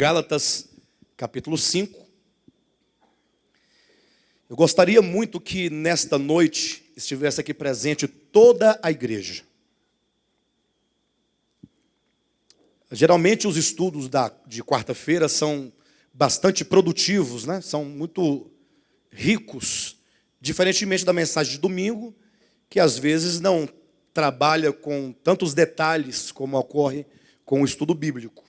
Gálatas, capítulo 5. Eu gostaria muito que nesta noite estivesse aqui presente toda a igreja. Geralmente os estudos de quarta-feira são bastante produtivos, né? São muito ricos, diferentemente da mensagem de domingo, que às vezes não trabalha com tantos detalhes como ocorre com o estudo bíblico.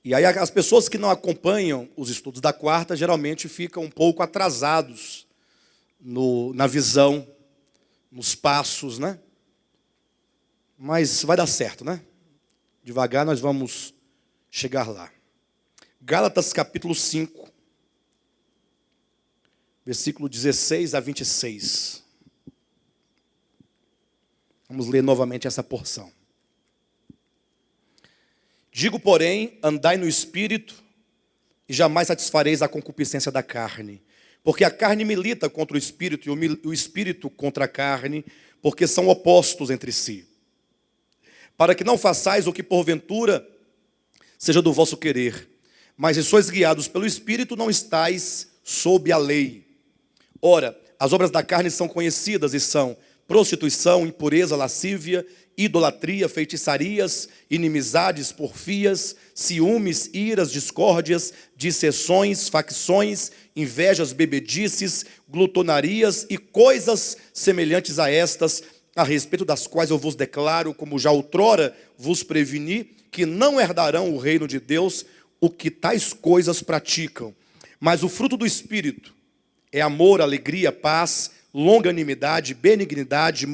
E aí as pessoas que não acompanham os estudos da quarta geralmente ficam um pouco atrasados na visão, nos passos, né? Mas vai dar certo, né? Devagar nós vamos chegar lá. Gálatas capítulo 5, versículo 16 a 26. Vamos ler novamente essa porção. Digo, porém, andai no Espírito, e jamais satisfareis a concupiscência da carne. Porque a carne milita contra o Espírito, e o Espírito contra a carne, porque são opostos entre si. Para que não façais o que porventura seja do vosso querer. Mas se sois guiados pelo Espírito, não estáis sob a lei. Ora, as obras da carne são conhecidas e são prostituição, impureza, lascívia, idolatria, feitiçarias, inimizades, porfias, ciúmes, iras, discórdias, dissensões, facções, invejas, bebedices, glutonarias e coisas semelhantes a estas, a respeito das quais eu vos declaro, como já outrora vos preveni, que não herdarão o reino de Deus o que tais coisas praticam. Mas o fruto do Espírito é amor, alegria, paz, longanimidade, benignidade,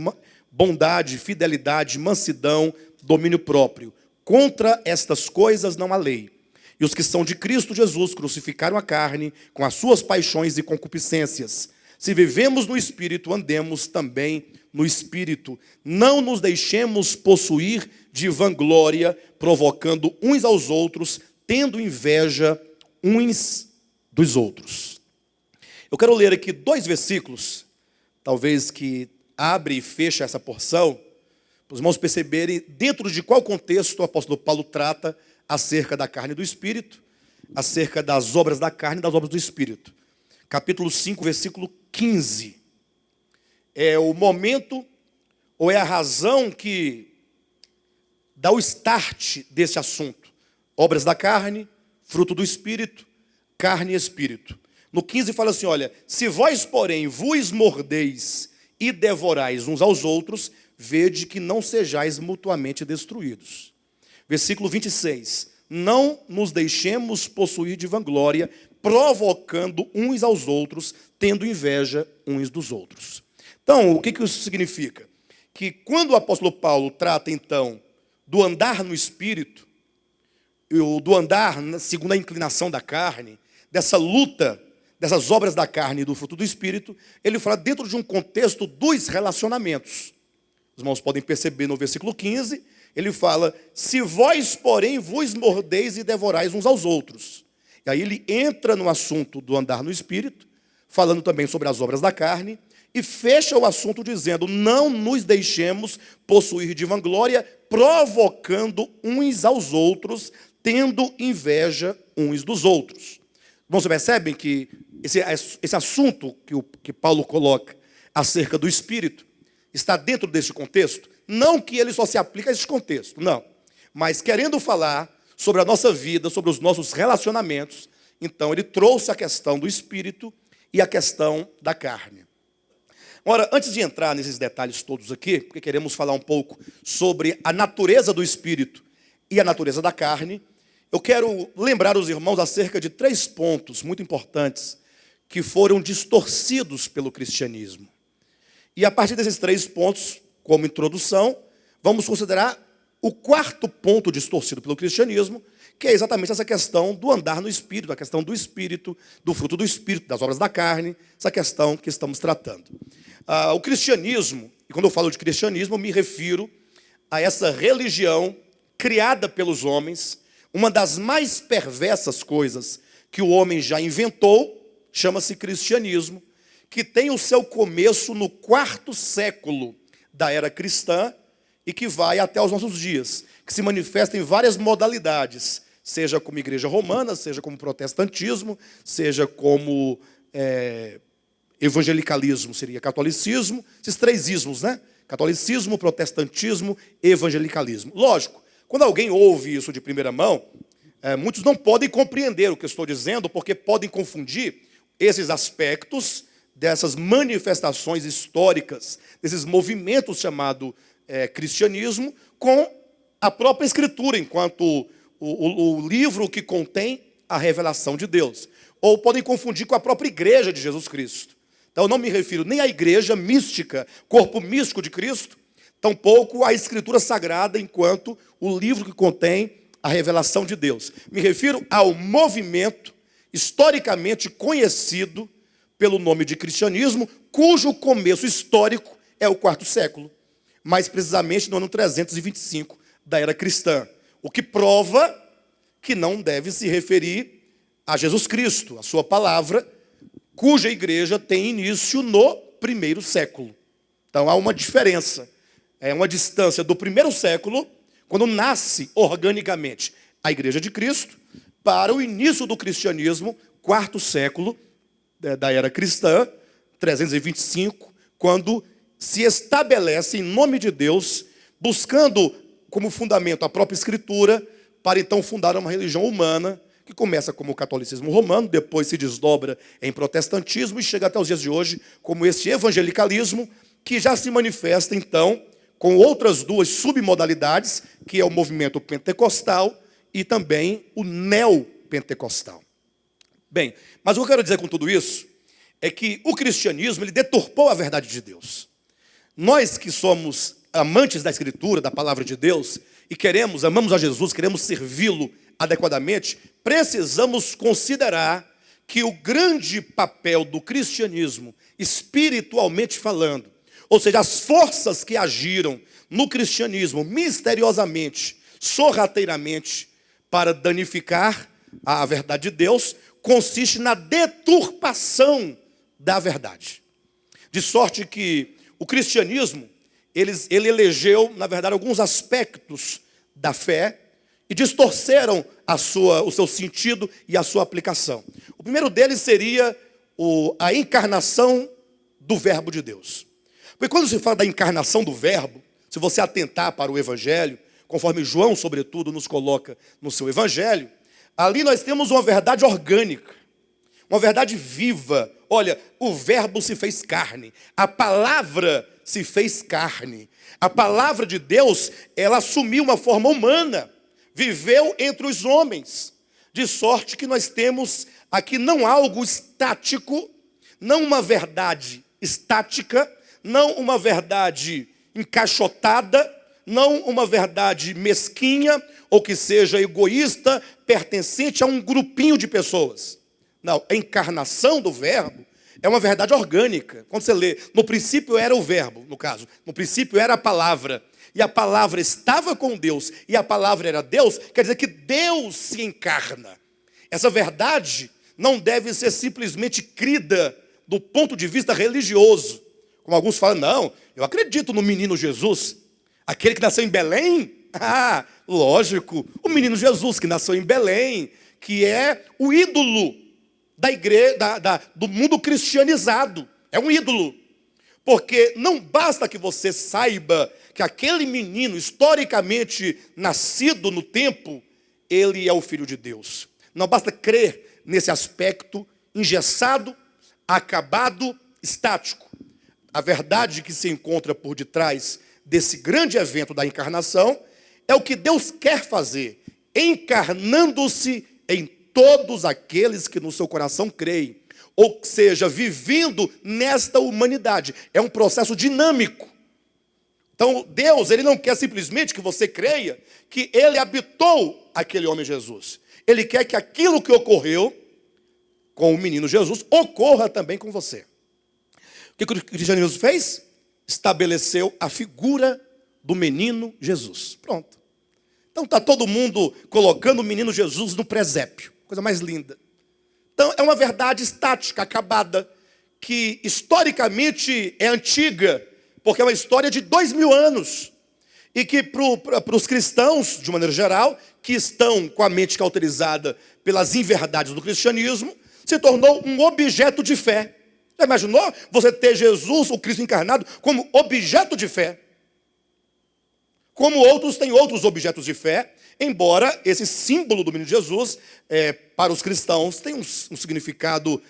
bondade, fidelidade, mansidão, domínio próprio. Contra estas coisas não há lei. E os que são de Cristo Jesus crucificaram a carne com as suas paixões e concupiscências. Se vivemos no Espírito, andemos também no Espírito. Não nos deixemos possuir de vanglória, provocando uns aos outros, tendo inveja uns dos outros. Eu quero ler aqui 2 versículos, talvez que abre e fecha essa porção, para os irmãos perceberem dentro de qual contexto o apóstolo Paulo trata acerca da carne e do Espírito, acerca das obras da carne e das obras do Espírito. Capítulo 5, versículo 15. É o momento, ou é a razão que dá o start desse assunto. Obras da carne, fruto do Espírito, carne e Espírito. No 15 fala assim, olha, se vós, porém, vos mordeis e devorais uns aos outros, vede que não sejais mutuamente destruídos. Versículo 26, não nos deixemos possuir de vanglória, provocando uns aos outros, tendo inveja uns dos outros. Então, o que isso significa? Que quando o apóstolo Paulo trata, então, do andar no Espírito, do andar segundo a inclinação da carne, dessa luta, dessas obras da carne e do fruto do Espírito, ele fala dentro de um contexto dos relacionamentos. Os irmãos podem perceber no versículo 15, ele fala, se vós, porém, vos mordeis e devorais uns aos outros. E aí ele entra no assunto do andar no Espírito, falando também sobre as obras da carne, e fecha o assunto dizendo, não nos deixemos possuir de vanglória, provocando uns aos outros, tendo inveja uns dos outros. Vocês percebem que esse assunto que Paulo coloca acerca do Espírito está dentro desse contexto? Não que ele só se aplica a esse contexto, não. Mas querendo falar sobre a nossa vida, sobre os nossos relacionamentos, então ele trouxe a questão do Espírito e a questão da carne. Ora, antes de entrar nesses detalhes todos aqui, porque queremos falar um pouco sobre a natureza do Espírito e a natureza da carne, eu quero lembrar os irmãos acerca de 3 pontos muito importantes que foram distorcidos pelo cristianismo. E a partir desses 3 pontos, como introdução, vamos considerar o 4º ponto distorcido pelo cristianismo, que é exatamente essa questão do andar no Espírito, a questão do Espírito, do fruto do Espírito, das obras da carne, essa questão que estamos tratando. O cristianismo, e quando eu falo de cristianismo, eu me refiro a essa religião criada pelos homens, uma das mais perversas coisas que o homem já inventou, chama-se cristianismo, que tem o seu começo no 4º século da era cristã e que vai até os nossos dias, que se manifesta em várias modalidades, seja como igreja romana, seja como protestantismo, seja como evangelicalismo, seria catolicismo, esses três ismos, né? Catolicismo, protestantismo, evangelicalismo. Lógico, quando alguém ouve isso de primeira mão, muitos não podem compreender o que eu estou dizendo, porque podem confundir esses aspectos dessas manifestações históricas, desses movimentos chamados cristianismo, com a própria Escritura, enquanto o livro que contém a revelação de Deus. Ou podem confundir com a própria igreja de Jesus Cristo. Então, eu não me refiro nem à igreja mística, corpo místico de Cristo, tampouco à Escritura Sagrada, enquanto o livro que contém a revelação de Deus. Me refiro ao movimento historicamente conhecido pelo nome de cristianismo, cujo começo histórico é o quarto século, mais precisamente no ano 325 da era cristã, o que prova que não deve se referir a Jesus Cristo, a sua palavra, cuja igreja tem início no primeiro século. Então há uma diferença, uma distância do primeiro século, quando nasce organicamente a igreja de Cristo, para o início do cristianismo, quarto século da era cristã, 325, quando se estabelece em nome de Deus, buscando como fundamento a própria Escritura, para então fundar uma religião humana, que começa como o catolicismo romano, depois se desdobra em protestantismo e chega até os dias de hoje como este evangelicalismo, que já se manifesta então com outras duas submodalidades, que é o movimento pentecostal e também o neopentecostal. Bem, mas o que eu quero dizer com tudo isso é que o cristianismo ele deturpou a verdade de Deus. Nós que somos amantes da Escritura, da palavra de Deus, e amamos a Jesus, queremos servi-lo adequadamente, precisamos considerar que o grande papel do cristianismo, espiritualmente falando, ou seja, as forças que agiram no cristianismo misteriosamente, sorrateiramente, para danificar a verdade de Deus, consiste na deturpação da verdade. De sorte que o cristianismo, ele elegeu, na verdade, alguns aspectos da fé e distorceram o seu sentido e a sua aplicação. O primeiro deles seria a encarnação do Verbo de Deus. Porque quando se fala da encarnação do Verbo, se você atentar para o Evangelho, conforme João, sobretudo, nos coloca no seu Evangelho, ali nós temos uma verdade orgânica, uma verdade viva. Olha, o Verbo se fez carne, a palavra se fez carne. A palavra de Deus, ela assumiu uma forma humana, viveu entre os homens, de sorte que nós temos aqui não algo estático, não uma verdade estática, não uma verdade encaixotada, não uma verdade mesquinha, ou que seja egoísta, pertencente a um grupinho de pessoas. Não, a encarnação do Verbo é uma verdade orgânica. Quando você lê, no princípio era o Verbo, no caso, no princípio era a palavra, e a palavra estava com Deus, e a palavra era Deus, quer dizer que Deus se encarna. Essa verdade não deve ser simplesmente crida do ponto de vista religioso. Como alguns falam, não, eu acredito no menino Jesus, aquele que nasceu em Belém. Ah, lógico, o menino Jesus que nasceu em Belém, que é o ídolo da igreja, do mundo cristianizado, é um ídolo. Porque não basta que você saiba que aquele menino, historicamente nascido no tempo, ele é o Filho de Deus. Não basta crer nesse aspecto engessado, acabado, estático. A verdade que se encontra por detrás desse grande evento da encarnação é o que Deus quer fazer, encarnando-se em todos aqueles que no seu coração creem. Ou seja, vivendo nesta humanidade. É um processo dinâmico. Então, Deus, ele não quer simplesmente que você creia que ele habitou aquele homem Jesus. Ele quer que aquilo que ocorreu com o menino Jesus ocorra também com você. O que o cristianismo fez? Estabeleceu a figura do menino Jesus. Pronto. Então está todo mundo colocando o menino Jesus no presépio. Coisa mais linda. Então é uma verdade estática, acabada, que historicamente é antiga, porque é uma história de 2000 anos. E que para os cristãos, de maneira geral, que estão com a mente cauterizada pelas inverdades do cristianismo, se tornou um objeto de fé. Já imaginou você ter Jesus, o Cristo encarnado, como objeto de fé? Como outros têm outros objetos de fé, embora esse símbolo do menino Jesus, para os cristãos, tenha um significado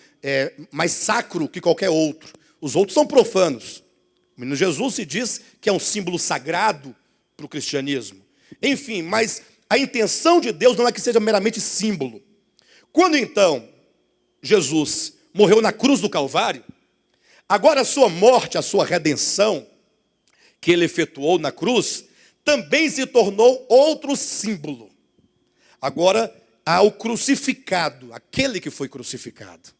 mais sacro que qualquer outro. Os outros são profanos. O menino Jesus se diz que é um símbolo sagrado para o cristianismo. Enfim, mas a intenção de Deus não é que seja meramente símbolo. Quando então Jesus morreu na cruz do Calvário, agora a sua morte, a sua redenção, que ele efetuou na cruz, também se tornou outro símbolo. Agora há o crucificado, aquele que foi crucificado.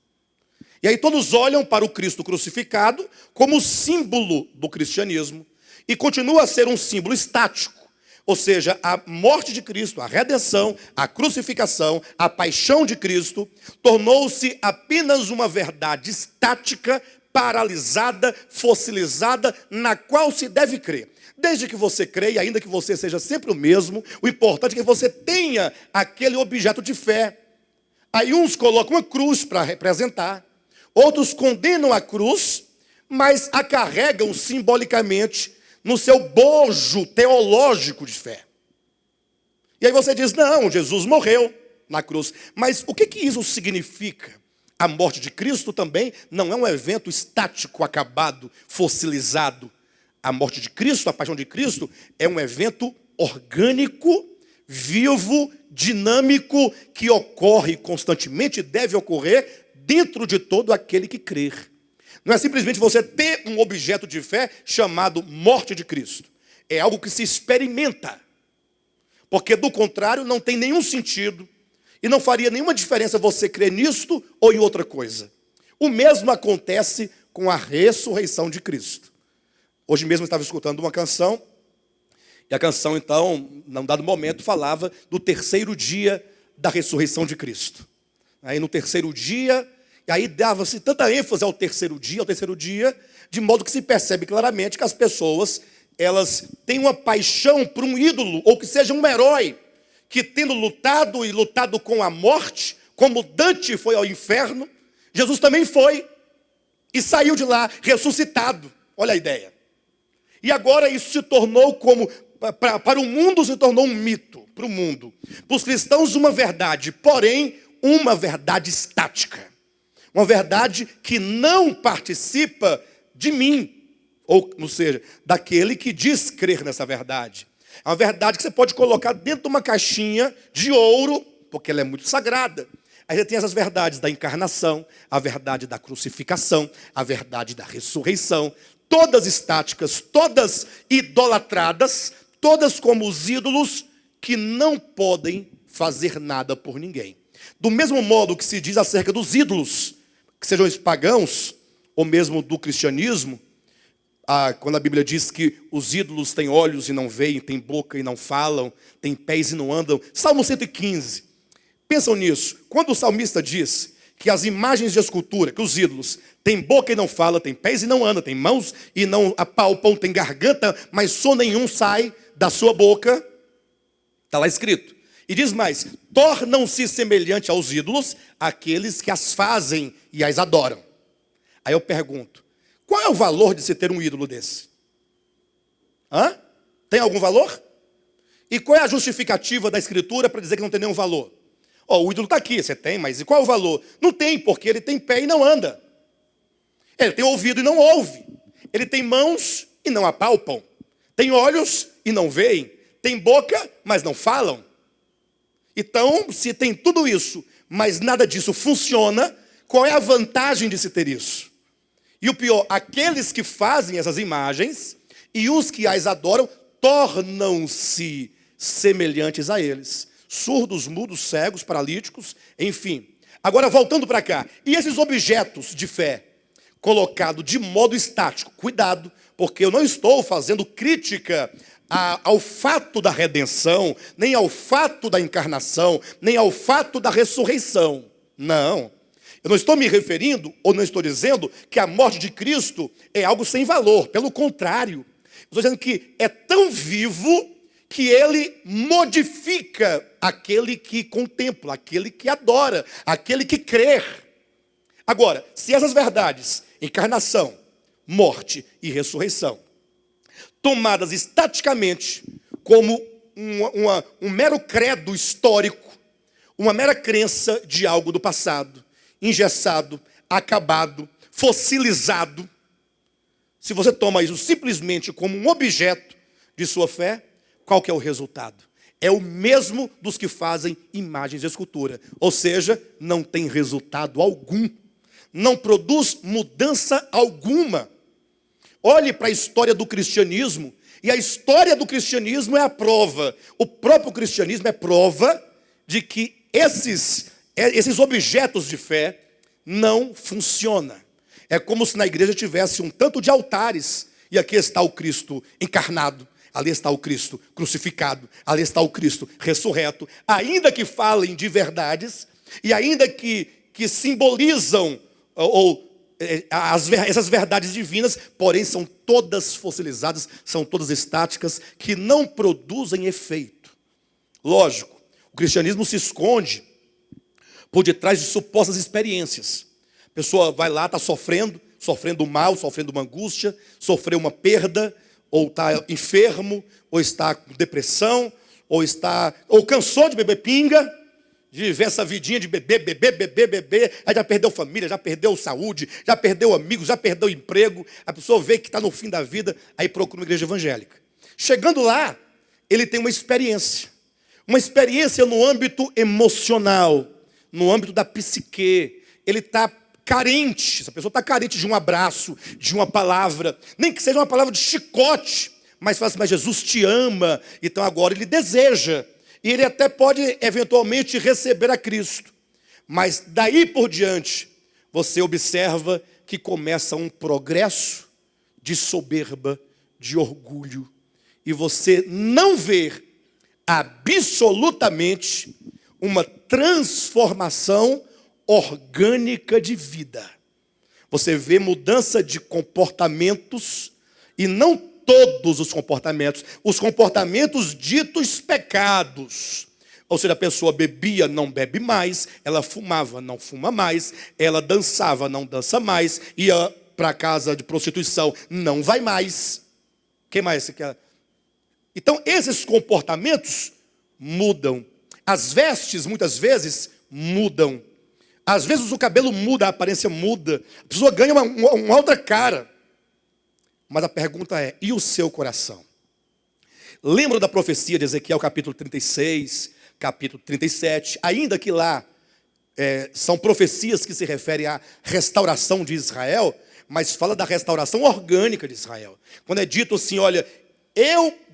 E aí todos olham para o Cristo crucificado como símbolo do cristianismo e continua a ser um símbolo estático. Ou seja, a morte de Cristo, a redenção, a crucificação, a paixão de Cristo, tornou-se apenas uma verdade estática, paralisada, fossilizada, na qual se deve crer. Desde que você creia, ainda que você seja sempre o mesmo, o importante é que você tenha aquele objeto de fé. Aí uns colocam a cruz para representar, outros condenam a cruz, mas a carregam simbolicamente no seu bojo teológico de fé. E aí você diz, não, Jesus morreu na cruz. Mas o que isso significa? A morte de Cristo também não é um evento estático, acabado, fossilizado. A morte de Cristo, a paixão de Cristo, é um evento orgânico, vivo, dinâmico, que ocorre constantemente e deve ocorrer dentro de todo aquele que crer. Não é simplesmente você ter um objeto de fé chamado morte de Cristo. É algo que se experimenta. Porque do contrário não tem nenhum sentido e não faria nenhuma diferença você crer nisto ou em outra coisa. O mesmo acontece com a ressurreição de Cristo. Hoje mesmo eu estava escutando uma canção, e a canção então, num dado momento, falava do terceiro dia da ressurreição de Cristo. Aí no terceiro dia, e aí dava-se tanta ênfase ao terceiro dia, de modo que se percebe claramente que as pessoas, elas têm uma paixão por um ídolo, ou que seja um herói, que tendo lutado com a morte, como Dante foi ao inferno, Jesus também foi, e saiu de lá ressuscitado. Olha a ideia. E agora isso se tornou para o mundo se tornou um mito, para o mundo. Para os cristãos uma verdade, porém uma verdade estática. Uma verdade que não participa de mim, ou seja, daquele que diz crer nessa verdade. É uma verdade que você pode colocar dentro de uma caixinha de ouro, porque ela é muito sagrada. Aí você tem essas verdades da encarnação, a verdade da crucificação, a verdade da ressurreição, todas estáticas, todas idolatradas, todas como os ídolos que não podem fazer nada por ninguém. Do mesmo modo que se diz acerca dos ídolos, que sejam os pagãos, ou mesmo do cristianismo, quando a Bíblia diz que os ídolos têm olhos e não veem, têm boca e não falam, têm pés e não andam. Salmo 115. Pensam nisso. Quando o salmista diz que as imagens de escultura, que os ídolos, têm boca e não falam, têm pés e não andam, têm mãos e não apalpam, têm garganta, mas som nenhum sai da sua boca, está lá escrito. E diz mais, tornam-se semelhantes aos ídolos aqueles que as fazem e as adoram. Aí eu pergunto, qual é o valor de se ter um ídolo desse? Tem algum valor? E qual é a justificativa da Escritura para dizer que não tem nenhum valor? O ídolo está aqui, você tem, mas e qual é o valor? Não tem, porque ele tem pé e não anda. Ele tem ouvido e não ouve. Ele tem mãos e não apalpam. Tem olhos e não veem. Tem boca, mas não falam. Então, se tem tudo isso, mas nada disso funciona, qual é a vantagem de se ter isso? E o pior, aqueles que fazem essas imagens e os que as adoram, tornam-se semelhantes a eles. Surdos, mudos, cegos, paralíticos, enfim. Agora, voltando para cá. E esses objetos de fé, colocados de modo estático, cuidado, porque eu não estou fazendo crítica ao fato da redenção, nem ao fato da encarnação, nem ao fato da ressurreição. Não. Eu não estou me referindo, ou não estou dizendo, que a morte de Cristo é algo sem valor. Pelo contrário, Estou dizendo que é tão vivo que ele modifica aquele que contempla, aquele que adora, aquele que crê. Agora, se essas verdades, encarnação, morte e ressurreição, tomadas estaticamente como um mero credo histórico, uma mera crença de algo do passado, engessado, acabado, fossilizado, se você toma isso simplesmente como um objeto de sua fé, qual que é o resultado? É o mesmo dos que fazem imagens de escultura. Ou seja, não tem resultado algum. Não produz mudança alguma. Olhe para a história do cristianismo, e a história do cristianismo é a prova. O próprio cristianismo é prova de que esses objetos de fé não funcionam. É como se na igreja tivesse um tanto de altares, e aqui está o Cristo encarnado, ali está o Cristo crucificado, ali está o Cristo ressurreto, ainda que falem de verdades, e ainda que simbolizam essas verdades divinas, porém são todas fossilizadas, são todas estáticas, que não produzem efeito. Lógico, o cristianismo se esconde por detrás de supostas experiências. A pessoa vai lá, está sofrendo mal, sofrendo uma angústia, sofreu uma perda, ou está enfermo, ou está com depressão, ou cansou de beber pinga, de viver essa vidinha de beber, aí já perdeu família, já perdeu saúde, já perdeu amigos, já perdeu emprego. A pessoa vê que está no fim da vida, aí procura uma igreja evangélica. Chegando lá, ele tem uma experiência no âmbito emocional, no âmbito da psique. Ele está carente, essa pessoa está carente de um abraço, de uma palavra, nem que seja uma palavra de chicote, mas fala assim, mas Jesus te ama, então agora ele deseja, e ele até pode eventualmente receber a Cristo, mas daí por diante, você observa que começa um progresso de soberba, de orgulho, e você não vê absolutamente uma transformação orgânica de vida. Você vê mudança de comportamentos, e não todos os comportamentos ditos pecados. Ou seja, a pessoa bebia, não bebe mais, ela fumava, não fuma mais, ela dançava, não dança mais, ia para a casa de prostituição, não vai mais. Quem mais você quer? Então, esses comportamentos mudam. As vestes, muitas vezes, mudam. Às vezes o cabelo muda, a aparência muda. A pessoa ganha uma outra cara. Mas a pergunta é, e o seu coração? Lembra da profecia de Ezequiel, capítulo 36, capítulo 37? Ainda que lá são profecias que se referem à restauração de Israel, mas fala da restauração orgânica de Israel. Quando é dito assim, olha,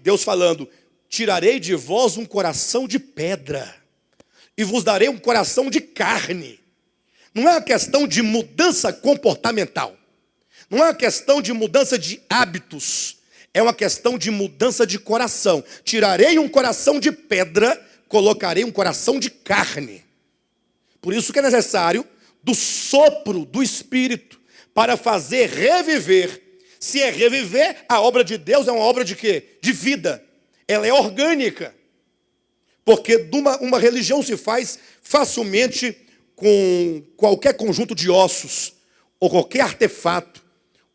Deus falando, tirarei de vós um coração de pedra e vos darei um coração de carne. Não é uma questão de mudança comportamental. Não é uma questão de mudança de hábitos. É uma questão de mudança de coração. Tirarei um coração de pedra, colocarei um coração de carne. Por isso que é necessário do sopro do Espírito para fazer reviver. Se é reviver, a obra de Deus é uma obra de quê? De vida. Ela é orgânica. Porque uma religião se faz facilmente com qualquer conjunto de ossos, ou qualquer artefato,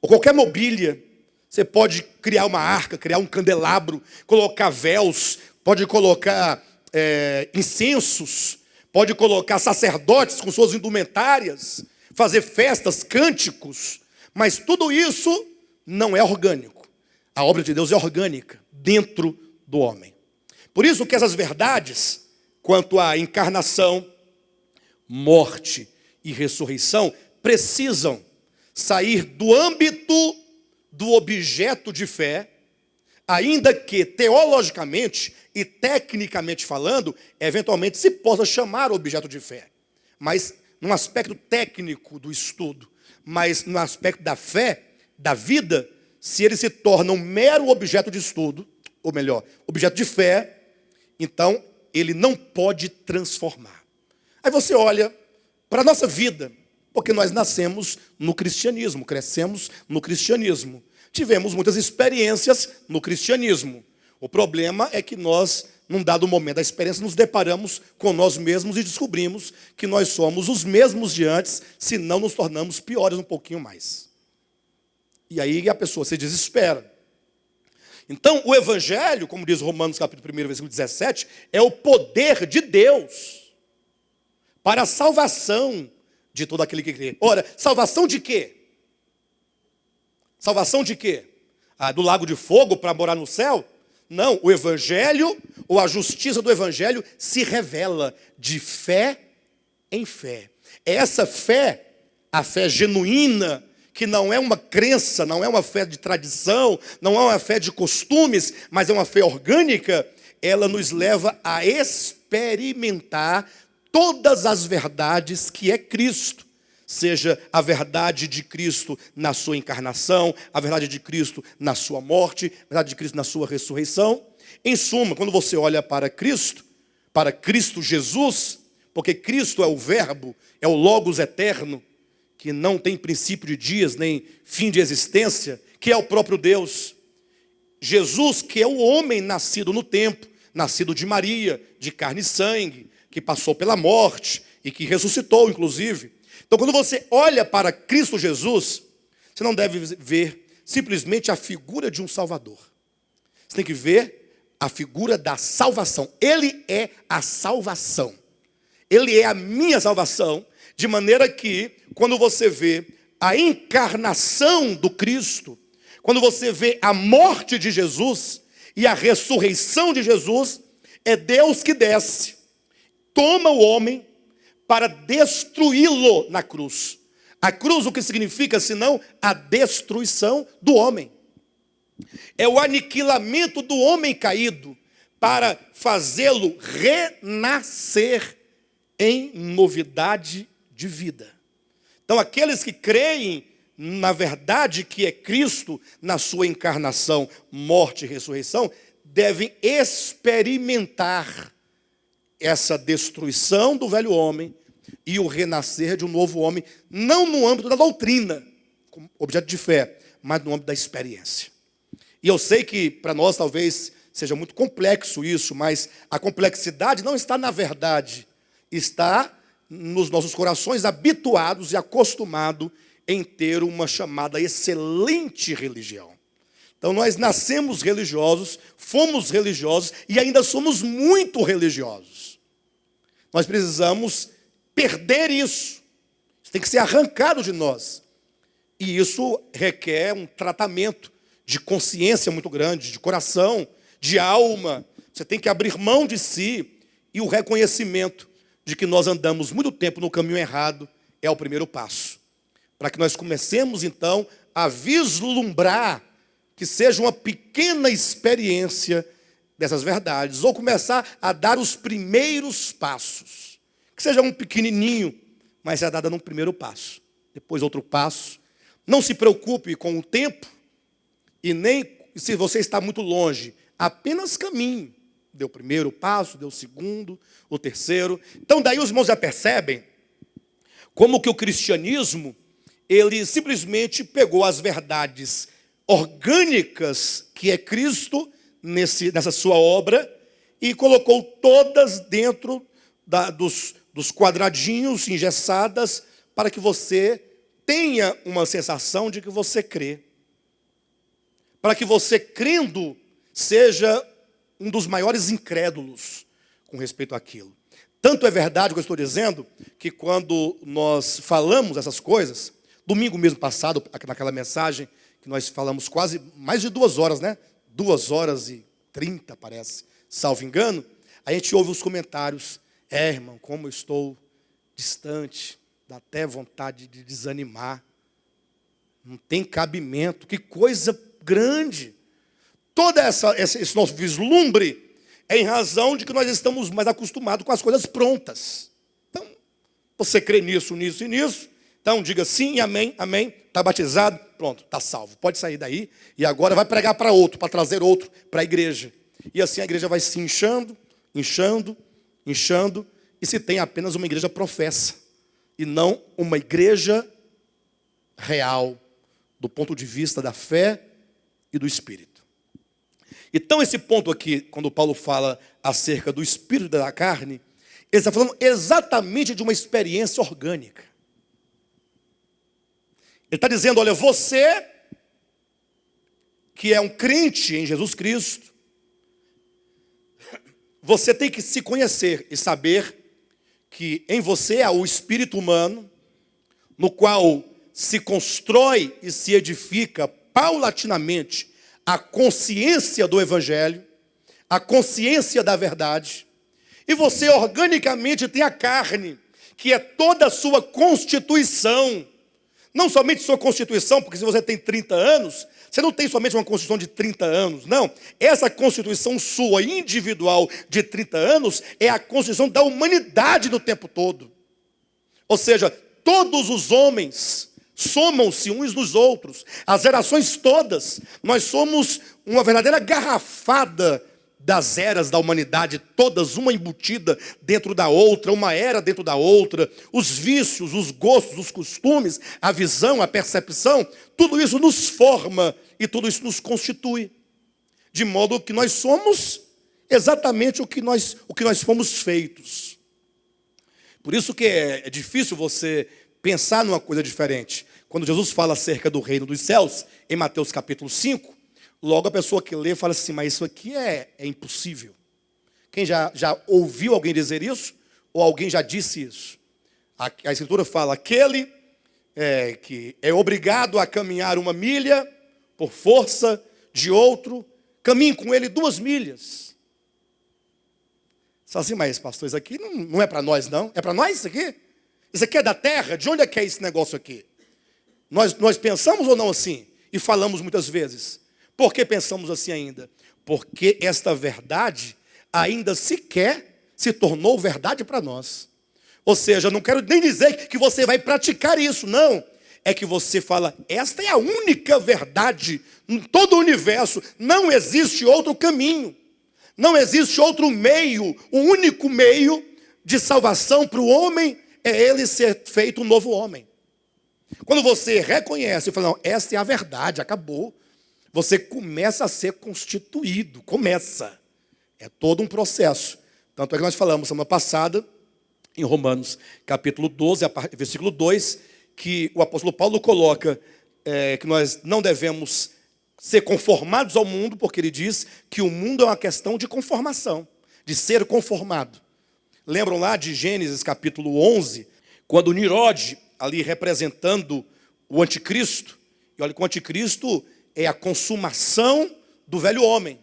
ou qualquer mobília. Você pode criar uma arca, criar um candelabro, colocar véus, pode colocar incensos, pode colocar sacerdotes com suas indumentárias, fazer festas, cânticos, mas tudo isso não é orgânico. A obra de Deus é orgânica, dentro do homem. Por isso que essas verdades, quanto à encarnação, morte e ressurreição, precisam sair do âmbito do objeto de fé, ainda que teologicamente e tecnicamente falando, eventualmente se possa chamar objeto de fé. Mas num aspecto técnico do estudo, mas no aspecto da fé, da vida, se ele se torna um mero objeto de estudo, ou melhor, objeto de fé, então ele não pode transformar. Aí você olha para a nossa vida, porque nós nascemos no cristianismo, crescemos no cristianismo. tivemos muitas experiências no cristianismo. O problema é que nós, num dado momento da experiência, nos deparamos com nós mesmos e descobrimos que nós somos os mesmos de antes, se não nos tornamos piores um pouquinho mais. E aí a pessoa se desespera. Então, o Evangelho, como diz Romanos capítulo 1, versículo 17, é o poder de Deus para a salvação de todo aquele que crê. Ora, salvação de quê? Salvação de quê? Do lago de fogo para morar no céu? Não, o Evangelho, ou a justiça do Evangelho, se revela de fé em fé. É essa fé, a fé genuína, que não é uma crença, não é uma fé de tradição, não é uma fé de costumes, mas é uma fé orgânica, ela nos leva a experimentar todas as verdades que é Cristo. Seja a verdade de Cristo na sua encarnação, a verdade de Cristo na sua morte, a verdade de Cristo na sua ressurreição. Em suma, quando você olha para Cristo Jesus, porque Cristo é o Verbo, é o Logos eterno, que não tem princípio de dias, nem fim de existência, que é o próprio Deus. Jesus, que é o homem nascido no tempo, nascido de Maria, de carne e sangue, que passou pela morte e que ressuscitou, inclusive. Então, quando você olha para Cristo Jesus, você não deve ver simplesmente a figura de um Salvador. Você tem que ver a figura da salvação. Ele é a salvação. Ele é a minha salvação, de maneira que, quando você vê a encarnação do Cristo, quando você vê a morte de Jesus e a ressurreição de Jesus, é Deus que desce, toma o homem para destruí-lo na cruz. A cruz, o que significa, senão a destruição do homem. É o aniquilamento do homem caído para fazê-lo renascer em novidade de vida. Então, aqueles que creem na verdade que é Cristo, na sua encarnação, morte e ressurreição, devem experimentar essa destruição do velho homem e o renascer de um novo homem, não no âmbito da doutrina, como objeto de fé, mas no âmbito da experiência. E eu sei que para nós talvez seja muito complexo isso, mas a complexidade não está na verdade, está nos nossos corações habituados e acostumados em ter uma chamada excelente religião. Então nós nascemos religiosos, fomos religiosos e ainda somos muito religiosos. Nós precisamos perder isso. Isso tem que ser arrancado de nós. E isso requer um tratamento de consciência muito grande, de coração, de alma. Você tem que abrir mão de si e o reconhecimento de que nós andamos muito tempo no caminho errado é o primeiro passo. Para que nós comecemos, então, a vislumbrar que seja uma pequena experiência dessas verdades, ou começar a dar os primeiros passos. Que seja um pequenininho, mas é dada num primeiro passo. Depois outro passo. Não se preocupe com o tempo, e nem se você está muito longe, apenas caminhe. Deu o primeiro passo, deu o segundo, o terceiro. Então daí os irmãos já percebem como que o cristianismo, ele simplesmente pegou as verdades orgânicas que é Cristo nessa sua obra e colocou todas dentro dos quadradinhos engessadas para que você tenha uma sensação de que você crê. Para que você, crendo, seja um dos maiores incrédulos com respeito àquilo. Tanto é verdade o que eu estou dizendo, que quando nós falamos essas coisas, domingo mesmo passado, naquela mensagem, que nós falamos quase mais de 2 horas, né? 2h30, parece, salvo engano, a gente ouve os comentários. Irmão, como eu estou distante, dá até vontade de desanimar. Não tem cabimento, que coisa grande. Todo esse nosso vislumbre é em razão de que nós estamos mais acostumados com as coisas prontas. Então, você crê nisso, nisso e nisso. Então, diga sim, amém, amém. Está batizado, pronto, está salvo. Pode sair daí e agora vai pregar para outro, para trazer outro para a igreja. E assim a igreja vai se inchando, inchando, inchando. E se tem apenas uma igreja professa e não uma igreja real, do ponto de vista da fé e do espírito. Então esse ponto aqui, quando Paulo fala acerca do espírito e da carne, ele está falando exatamente de uma experiência orgânica. Ele está dizendo, olha, você que é um crente em Jesus Cristo, você tem que se conhecer e saber que em você há o espírito humano, no qual se constrói e se edifica paulatinamente a consciência do Evangelho, a consciência da verdade, e você organicamente tem a carne, que é toda a sua constituição, não somente sua constituição, porque se você tem 30 anos, você não tem somente uma constituição de 30 anos, não. Essa constituição sua, individual, de 30 anos, é a constituição da humanidade do tempo todo. Ou seja, todos os homens somam-se uns nos outros, as gerações todas. Nós somos uma verdadeira garrafada das eras da humanidade, todas uma embutida dentro da outra, uma era dentro da outra, os vícios, os gostos, os costumes, a visão, a percepção, tudo isso nos forma e tudo isso nos constitui, de modo que nós somos exatamente o que nós fomos feitos. Por isso que é difícil você pensar numa coisa diferente. Quando Jesus fala acerca do reino dos céus, em Mateus capítulo 5, logo a pessoa que lê fala assim, mas isso aqui é impossível. Quem já ouviu alguém dizer isso? Ou alguém já disse isso? A Escritura fala, aquele que é obrigado a caminhar 1 milha por força de outro, caminhe com ele 2 milhas. Você fala assim, mas pastor, isso aqui não é para nós não? É para nós isso aqui? Isso aqui é da terra? De onde é que é esse negócio aqui? Nós pensamos ou não assim? E falamos muitas vezes. Por que pensamos assim ainda? Porque esta verdade ainda sequer se tornou verdade para nós. Ou seja, não quero nem dizer que você vai praticar isso, não. É que você fala, esta é a única verdade em todo o universo. Não existe outro caminho. Não existe outro meio. O único meio de salvação para o homem é ele ser feito um novo homem. Quando você reconhece e fala, não, esta é a verdade, acabou. Você começa a ser constituído, começa. É todo um processo. Tanto é que nós falamos semana passada, em Romanos capítulo 12, versículo 2, que o apóstolo Paulo coloca que nós não devemos ser conformados ao mundo, porque ele diz que o mundo é uma questão de conformação, de ser conformado. Lembram lá de Gênesis capítulo 11, quando Nirode, ali representando o anticristo, e olha que o anticristo é a consumação do velho homem.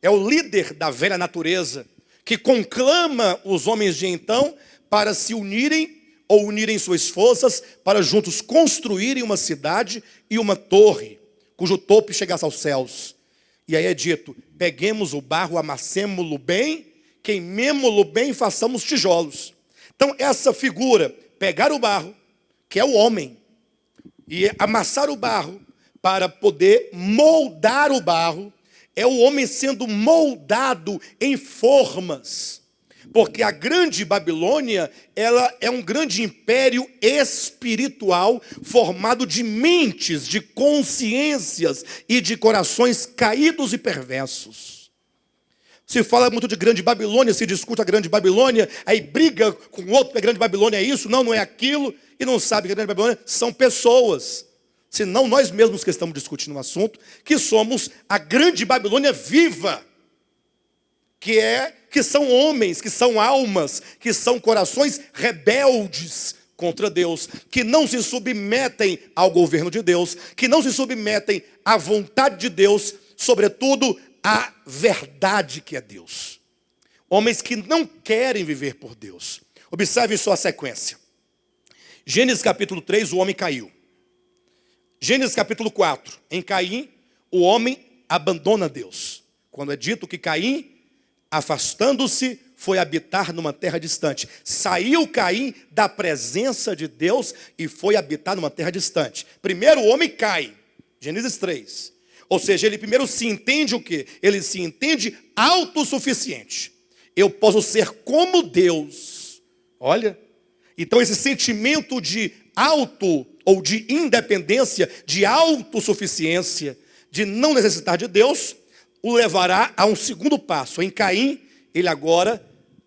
É o líder da velha natureza, que conclama os homens de então para se unirem ou unirem suas forças para juntos construírem uma cidade e uma torre, cujo topo chegasse aos céus. E aí é dito, peguemos o barro, amassemo-lo bem, queimemo-lo bem e façamos tijolos. Então essa figura, pegar o barro, que é o homem, e amassar o barro, para poder moldar o barro, é o homem sendo moldado em formas. Porque a grande Babilônia, ela é um grande império espiritual formado de mentes, de consciências e de corações caídos e perversos. Se fala muito de grande Babilônia, se discute a grande Babilônia, aí briga com o outro que a grande Babilônia é isso, não é aquilo, e não sabe que a grande Babilônia são pessoas. Senão nós mesmos que estamos discutindo um assunto, que somos a grande Babilônia viva, que são homens, que são almas, que são corações rebeldes contra Deus, que não se submetem ao governo de Deus, que não se submetem à vontade de Deus, sobretudo à verdade que é Deus. Homens que não querem viver por Deus. Observe só a sequência. Gênesis capítulo 3, o homem caiu. Gênesis capítulo 4, em Caim, o homem abandona Deus. Quando é dito que Caim, afastando-se, foi habitar numa terra distante. Saiu Caim da presença de Deus e foi habitar numa terra distante. Primeiro o homem cai, Gênesis 3. Ou seja, ele primeiro se entende o quê? Ele se entende autossuficiente. Eu posso ser como Deus. Olha, então esse sentimento de ou de independência, de autossuficiência, de não necessitar de Deus, o levará a um segundo passo. Em Caim, ele agora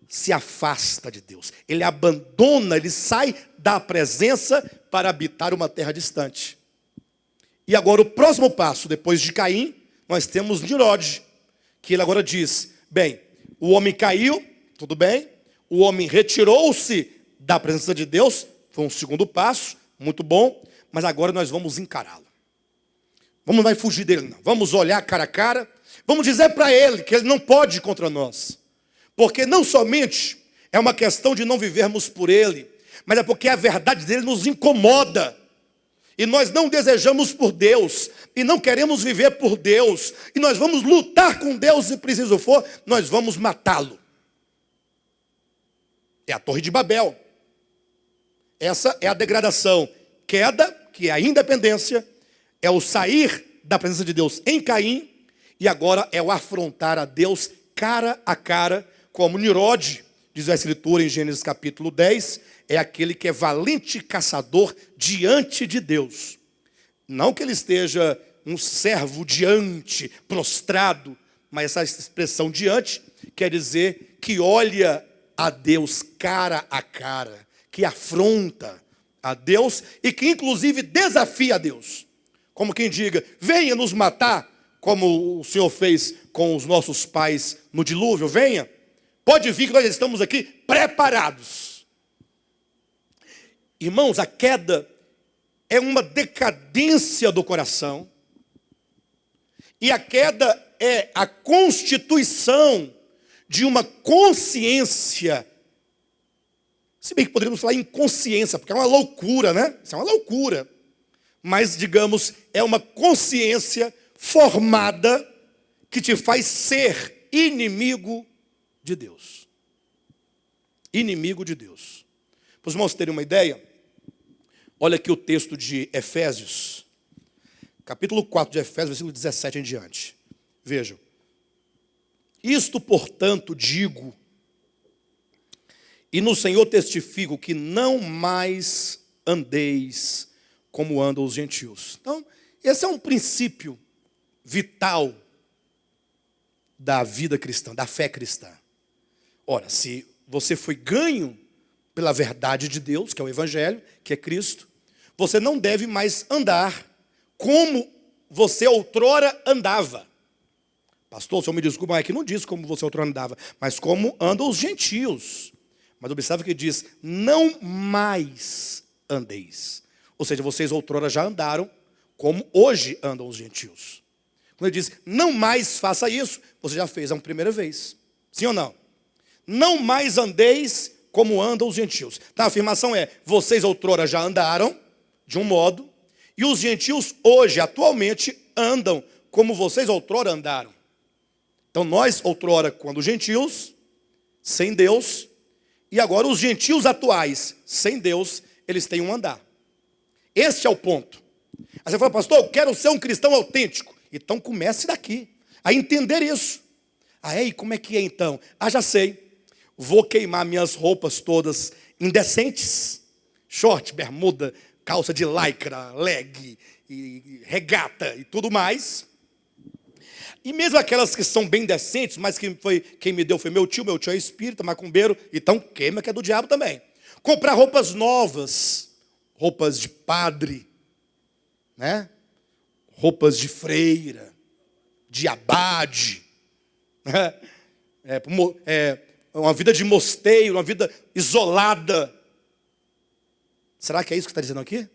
se afasta de Deus. Ele abandona, ele sai da presença para habitar uma terra distante. E agora o próximo passo, depois de Caim, nós temos Nimrod, que ele agora diz, bem, o homem caiu, tudo bem, o homem retirou-se da presença de Deus, foi um segundo passo, muito bom, mas agora nós vamos encará-lo. Não vai fugir dele, não. Vamos olhar cara a cara, vamos dizer para ele que ele não pode ir contra nós. Porque não somente é uma questão de não vivermos por ele, mas é porque a verdade dele nos incomoda. E nós não desejamos por Deus, e não queremos viver por Deus, e nós vamos lutar com Deus se preciso for, nós vamos matá-lo. É a Torre de Babel. Essa é a degradação. Queda, que é a independência, é o sair da presença de Deus em Caim, e agora é o afrontar a Deus cara a cara, como Nimrod, diz a Escritura em Gênesis capítulo 10, é aquele que é valente caçador diante de Deus. Não que ele esteja um servo diante, prostrado, mas essa expressão diante quer dizer que olha a Deus cara a cara, que afronta a Deus e que inclusive desafia a Deus. Como quem diga, venha nos matar, como o Senhor fez com os nossos pais no dilúvio, venha. Pode vir que nós estamos aqui preparados. Irmãos, a queda é uma decadência do coração. E a queda é a constituição de uma consciência. Se bem que poderíamos falar inconsciência, porque é uma loucura, né? Isso é uma loucura. Mas, digamos, é uma consciência formada que te faz ser inimigo de Deus. Inimigo de Deus. Para os irmãos terem uma ideia, olha aqui o texto de Efésios, capítulo 4 de Efésios, versículo 17 em diante. Vejam. Isto, portanto, digo, e no Senhor testifico, que não mais andeis como andam os gentios. Então, esse é um princípio vital da vida cristã, da fé cristã. Ora, se você foi ganho pela verdade de Deus, que é o Evangelho, que é Cristo, você não deve mais andar como você outrora andava. Pastor, o senhor me desculpa, mas aqui não diz como você outrora andava, mas como andam os gentios. Mas observe que diz, não mais andeis. Ou seja, vocês outrora já andaram como hoje andam os gentios. Quando ele diz, não mais faça isso, você já fez a primeira vez. Sim ou não? Não mais andeis como andam os gentios. Então a afirmação é, vocês outrora já andaram de um modo, e os gentios hoje, atualmente, andam como vocês outrora andaram. Então nós outrora, quando gentios, sem Deus, e agora os gentios atuais, sem Deus, eles têm um andar. Este é o ponto. Aí você fala, pastor, eu quero ser um cristão autêntico. Então comece daqui, a entender isso. E como é que é então? Já sei. Vou queimar minhas roupas todas indecentes. Short, bermuda, calça de lycra, leg, e regata e tudo mais. E mesmo aquelas que são bem decentes, mas quem me deu foi meu tio é espírita, macumbeiro, então queima que é do diabo também. Comprar roupas novas, roupas de padre, né? Roupas de freira, de abade, né? Uma vida de mosteiro, uma vida isolada. Será que é isso que está dizendo aqui?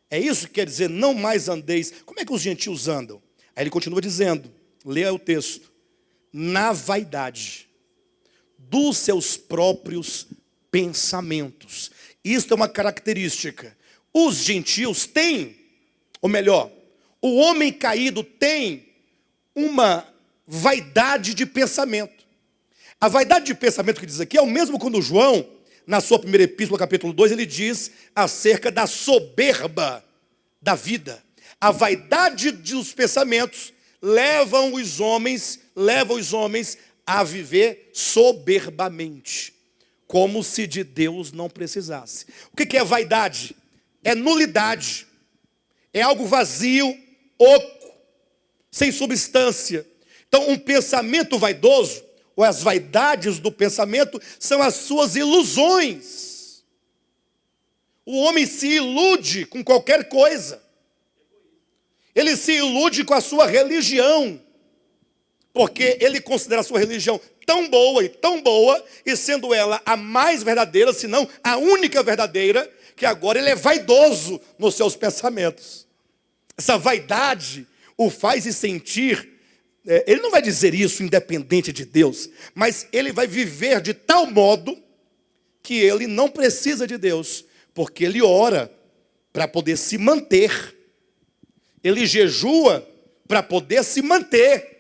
É isso que quer dizer, não mais andeis. Como é que os gentios andam? Aí ele continua dizendo, leia o texto. Na vaidade dos seus próprios pensamentos. Isto é uma característica. Os gentios têm, ou melhor, o homem caído tem uma vaidade de pensamento. A vaidade de pensamento que diz aqui é o mesmo quando João, na sua primeira epístola, capítulo 2, ele diz acerca da soberba da vida. A vaidade dos pensamentos leva os homens a viver soberbamente, como se de Deus não precisasse. O que é vaidade? É nulidade, é algo vazio, oco. sem substância. Então, um pensamento vaidoso, ou as vaidades do pensamento, são as suas ilusões. O homem se ilude com qualquer coisa. Ele se ilude com a sua religião, porque ele considera a sua religião tão boa, e sendo ela a mais verdadeira, se não a única verdadeira, que agora ele é vaidoso nos seus pensamentos. Essa vaidade o faz se sentir, ele não vai dizer isso independente de Deus, mas ele vai viver de tal modo que ele não precisa de Deus, porque ele ora para poder se manter, ele jejua para poder se manter.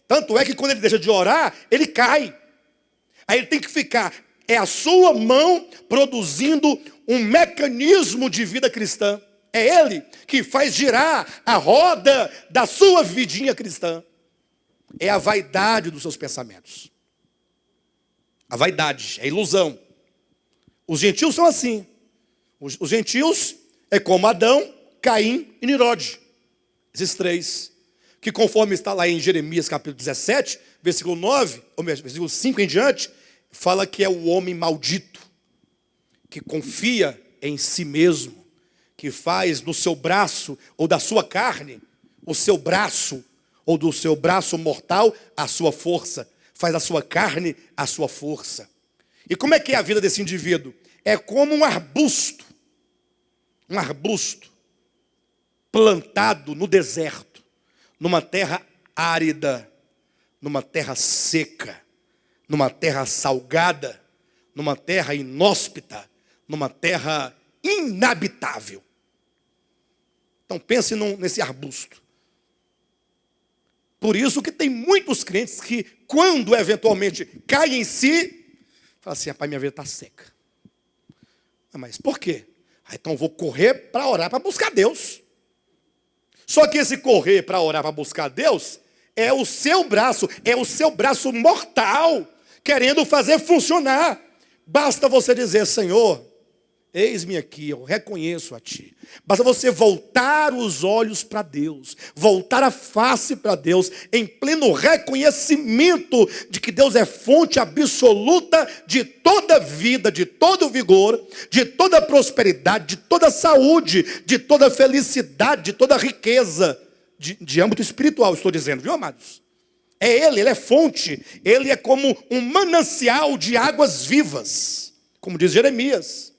Tanto é que quando ele deixa de orar, ele cai. Aí ele tem que ficar, é a sua mão produzindo um mecanismo de vida cristã. É ele que faz girar a roda da sua vidinha cristã. É a vaidade dos seus pensamentos. A vaidade, é a ilusão. Os gentios são assim. Os gentios é como Adão, Caim e Nirode. Esses três, que conforme está lá em Jeremias capítulo 17, versículo 9, ou versículo 5 em diante, fala que é o homem maldito, que confia em si mesmo, que faz do seu braço ou da sua carne, o seu braço ou do seu braço mortal a sua força, faz da sua carne a sua força. E como é que é a vida desse indivíduo? É como um arbusto plantado no deserto, numa terra árida, numa terra seca, numa terra salgada, numa terra inóspita, numa terra inabitável. Então pense nesse arbusto. Por isso que tem muitos crentes que, quando eventualmente caem em si, falam assim: rapaz, minha vida está seca. Mas por quê? Então eu vou correr para orar, para buscar Deus. Só que esse correr para orar, para buscar Deus, é o seu braço mortal, querendo fazer funcionar. Basta você dizer: Senhor, eis-me aqui, eu reconheço a Ti. Basta você voltar os olhos para Deus, voltar a face para Deus, em pleno reconhecimento de que Deus é fonte absoluta de toda vida, de todo vigor, de toda prosperidade, de toda saúde, de toda felicidade, de toda riqueza, de âmbito espiritual, estou dizendo, viu, amados? É Ele é fonte, Ele é como um manancial de águas vivas, como diz Jeremias.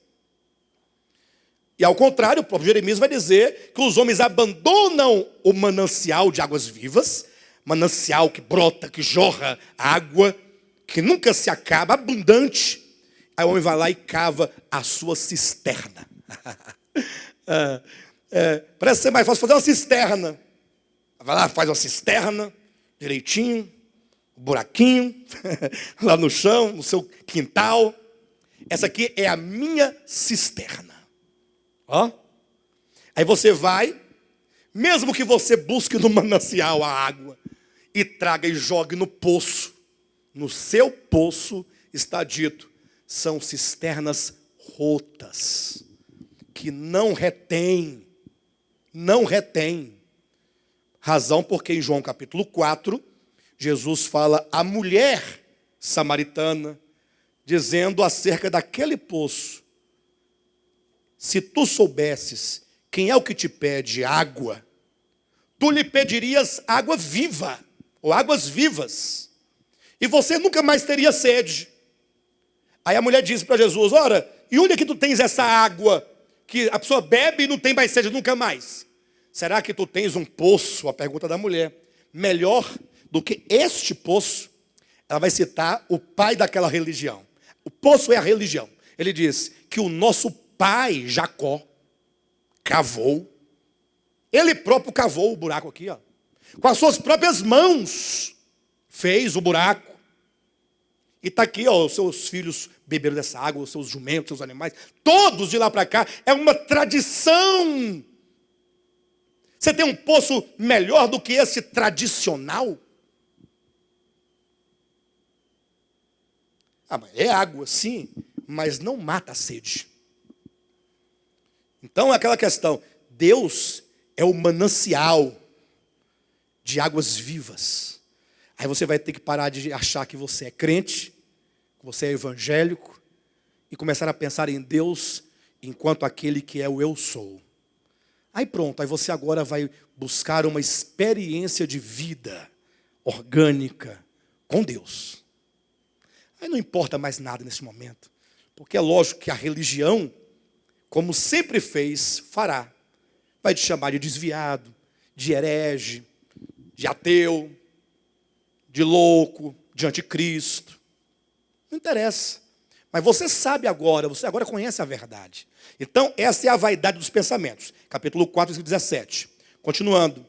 E ao contrário, o próprio Jeremias vai dizer que os homens abandonam o manancial de águas vivas, manancial que brota, que jorra água, que nunca se acaba, abundante. Aí o homem vai lá e cava a sua cisterna. Parece ser mais fácil fazer uma cisterna. Vai lá, faz uma cisterna, direitinho, um buraquinho, lá no chão, no seu quintal. Essa aqui é a minha cisterna. Ó. Aí você vai, mesmo que você busque no manancial a água e traga e jogue no poço, no seu poço está dito, são cisternas rotas, que não retém. Razão porque em João capítulo 4, Jesus fala à mulher samaritana, dizendo acerca daquele poço: se tu soubesses quem é o que te pede água, tu lhe pedirias água viva, ou águas vivas, e você nunca mais teria sede. Aí a mulher disse para Jesus: ora, e onde é que tu tens essa água que a pessoa bebe e não tem mais sede nunca mais? Será que tu tens um poço, a pergunta da mulher, melhor do que este poço? Ela vai citar o pai daquela religião. O poço é a religião. Ele diz que o nosso pai Jacó cavou, ele próprio cavou o buraco aqui, ó, com as suas próprias mãos fez o buraco, e está aqui, ó, os seus filhos beberam dessa água, os seus jumentos, seus animais, todos de lá para cá. É uma tradição. Você tem um poço melhor do que esse tradicional? Mas é água, sim, mas não mata a sede. Então é aquela questão: Deus é o manancial de águas vivas. Aí você vai ter que parar de achar que você é crente, que você é evangélico, e começar a pensar em Deus enquanto aquele que é o eu sou. Aí pronto, aí você agora vai buscar uma experiência de vida orgânica com Deus. Aí não importa mais nada nesse momento, porque é lógico que a religião, como sempre fez, fará. Vai te chamar de desviado, de herege, de ateu, de louco, de anticristo. Não interessa. Mas você sabe agora, você agora conhece a verdade. Então, essa é a vaidade dos pensamentos. Capítulo 4, versículo 17. Continuando.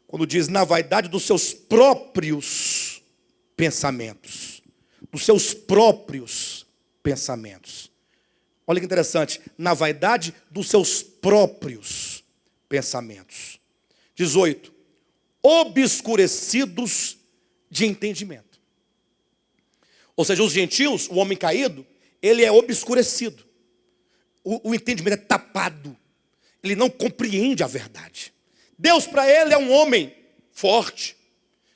Quando diz, na vaidade dos seus próprios pensamentos. Dos seus próprios pensamentos. Olha que interessante. Na vaidade dos seus próprios pensamentos. 18. Obscurecidos de entendimento. Ou seja, os gentios, o homem caído, ele é obscurecido. O entendimento é tapado. Ele não compreende a verdade. Deus para ele é um homem forte,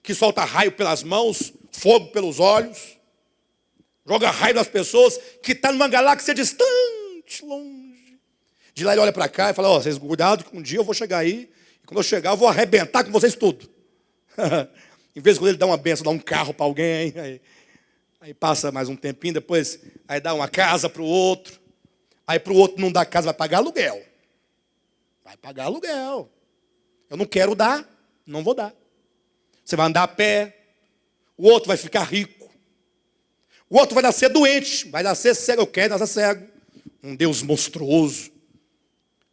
que solta raio pelas mãos, fogo pelos olhos, joga raio nas pessoas, que está numa galáxia distante, longe. De lá ele olha para cá e fala, vocês cuidado que um dia eu vou chegar aí, e quando eu chegar eu vou arrebentar com vocês tudo. Em vez de quando ele dá uma benção, dá um carro para alguém, aí passa mais um tempinho, depois aí dá uma casa para o outro. Aí para o outro não dá casa, vai pagar aluguel. Vai pagar aluguel. Eu não quero dar, não vou dar. Você vai andar a pé. O outro vai ficar rico. O outro vai nascer doente, vai nascer cego. Eu quero nascer cego. Um Deus monstruoso.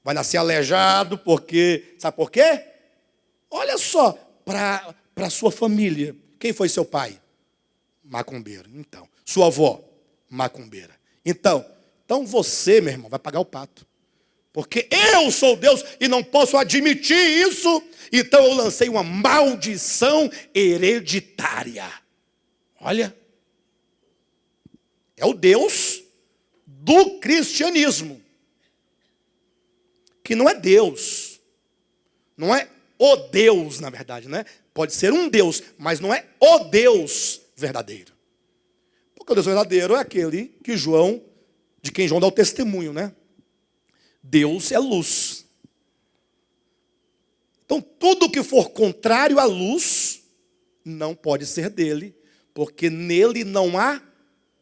Vai nascer aleijado, porque... Sabe por quê? Olha só, para a sua família. Quem foi seu pai? Macumbeiro. Então, sua avó? Macumbeira. Então você, meu irmão, vai pagar o pato. Porque eu sou Deus e não posso admitir isso. Então eu lancei uma maldição hereditária. Olha. É o Deus do cristianismo. Que não é Deus. Não é o Deus, na verdade, né? Pode ser um Deus, mas não é o Deus verdadeiro. Porque o Deus verdadeiro é aquele que de quem João dá o testemunho, né? Deus é luz. Então, tudo que for contrário à luz, não pode ser dele, porque nele não há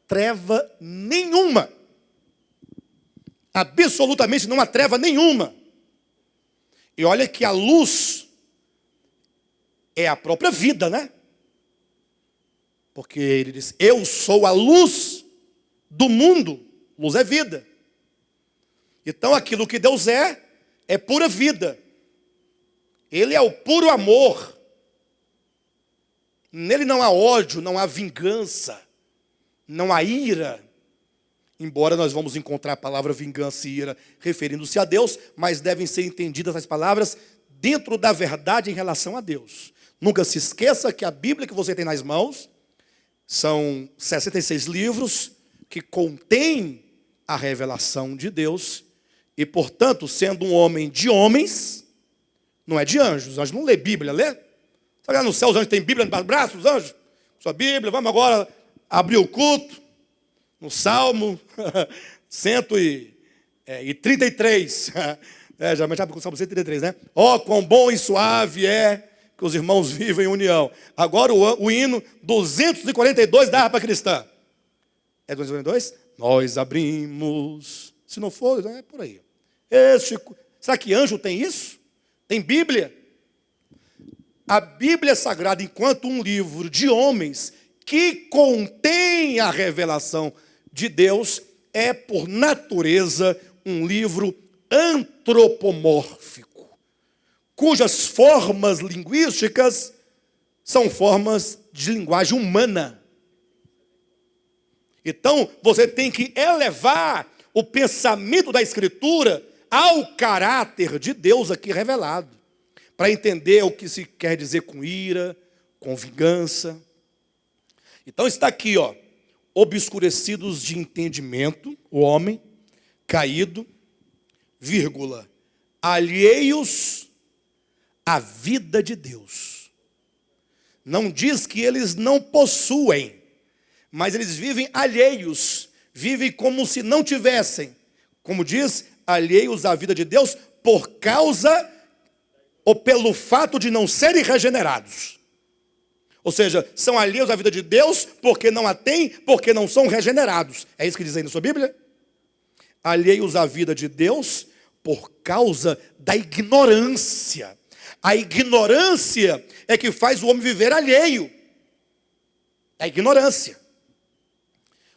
treva nenhuma. Absolutamente não há treva nenhuma. E olha que a luz é a própria vida, né? Porque ele diz, eu sou a luz do mundo. Luz é vida. Então aquilo que Deus é pura vida. Ele é o puro amor. Nele não há ódio, não há vingança, não há ira. Embora nós vamos encontrar a palavra vingança e ira referindo-se a Deus, mas devem ser entendidas as palavras dentro da verdade em relação a Deus. Nunca se esqueça que a Bíblia que você tem nas mãos são 66 livros que contêm a revelação de Deus. E, portanto, sendo um homem de homens, não é de anjos. Os anjos não lê Bíblia, lê? Sabe lá no céu os anjos têm Bíblia nos braços, os anjos? Sua Bíblia, vamos agora abrir o culto. No Salmo 133. Geralmente abre com o Salmo 133, né? Ó, quão bom e suave é que os irmãos vivem em união. Agora o hino 242 da harpa cristã. É 242? Nós abrimos... Se não for, é por aí. Será que anjo tem isso? Tem Bíblia? A Bíblia Sagrada, enquanto um livro de homens que contém a revelação de Deus, é por natureza um livro antropomórfico, cujas formas linguísticas são formas de linguagem humana. Então, você tem que elevar o pensamento da Escritura ao caráter de Deus aqui revelado, para entender o que se quer dizer com ira, com vingança. Então está aqui, obscurecidos de entendimento, o homem caído, vírgula, alheios a vida de Deus. Não diz que eles não possuem, mas eles vivem alheios, vivem como se não tivessem. Como diz, alheios à vida de Deus por causa ou pelo fato de não serem regenerados. Ou seja, são alheios à vida de Deus porque não a têm, porque não são regenerados. É isso que diz aí na sua Bíblia? Alheios à vida de Deus por causa da ignorância. A ignorância é que faz o homem viver alheio. É a ignorância.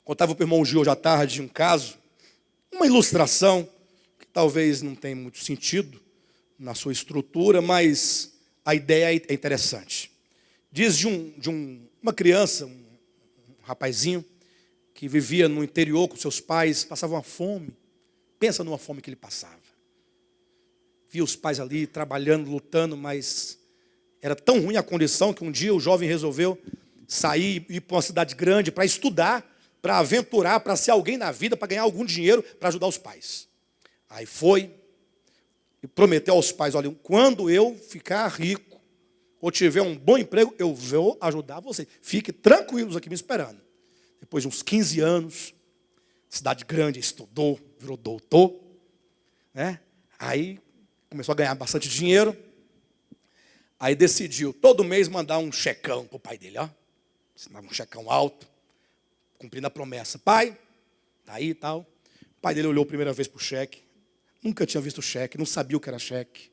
Contava para o irmão Gil hoje à tarde um caso, uma ilustração, que talvez não tenha muito sentido na sua estrutura, mas a ideia é interessante. Diz de uma criança, um rapazinho, que vivia no interior com seus pais, passava uma fome. Pensa numa fome que ele passava. Via os pais ali trabalhando, lutando, mas era tão ruim a condição que um dia o jovem resolveu sair e ir para uma cidade grande para estudar, para aventurar, para ser alguém na vida, para ganhar algum dinheiro para ajudar os pais. Aí foi e prometeu aos pais, olha, quando eu ficar rico, ou tiver um bom emprego, eu vou ajudar vocês. Fiquem tranquilos aqui me esperando. Depois de uns 15 anos, cidade grande, estudou, virou doutor, né? Aí começou a ganhar bastante dinheiro. Aí decidiu todo mês mandar um checão para o pai dele, ó. Um checão alto, cumprindo a promessa. Pai, tá aí e tal. O pai dele olhou a primeira vez para o cheque. Nunca tinha visto o cheque, não sabia o que era cheque.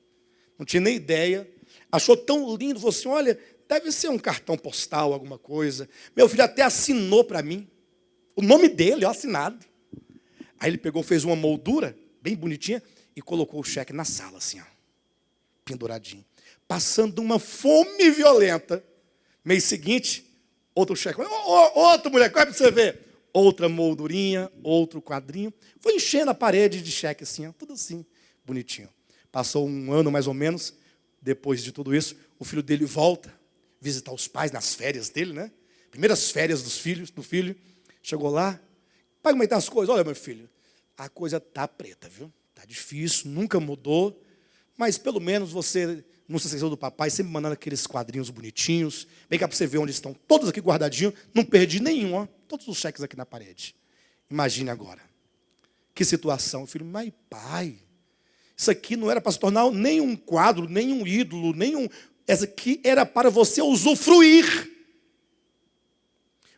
Não tinha nem ideia. Achou tão lindo, falou assim, olha, deve ser um cartão postal, alguma coisa. Meu filho até assinou para mim. O nome dele, ó, assinado. Aí ele pegou, fez uma moldura, bem bonitinha, e colocou o cheque na sala, assim, ó, penduradinho. Passando uma fome violenta. Mês seguinte, outro cheque. Outro, mulher, corre para você ver. Outra moldurinha, outro quadrinho. Foi enchendo a parede de cheque, assim, ó, tudo assim, bonitinho. Passou um ano, mais ou menos. Depois de tudo isso, o filho dele volta visitar os pais nas férias dele, né? Primeiras férias do filho. Chegou lá. Pai, como é que tá as coisas? Olha, meu filho, a coisa tá preta, viu? Tá difícil, nunca mudou. Mas pelo menos você não se esqueceu do papai, sempre mandando aqueles quadrinhos bonitinhos. Vem cá para você ver onde estão todos aqui guardadinhos. Não perdi nenhum, ó. Todos os cheques aqui na parede. Imagine agora. Que situação. O filho, mas pai, isso aqui não era para se tornar nem um quadro, nem um ídolo, Essa aqui era para você usufruir.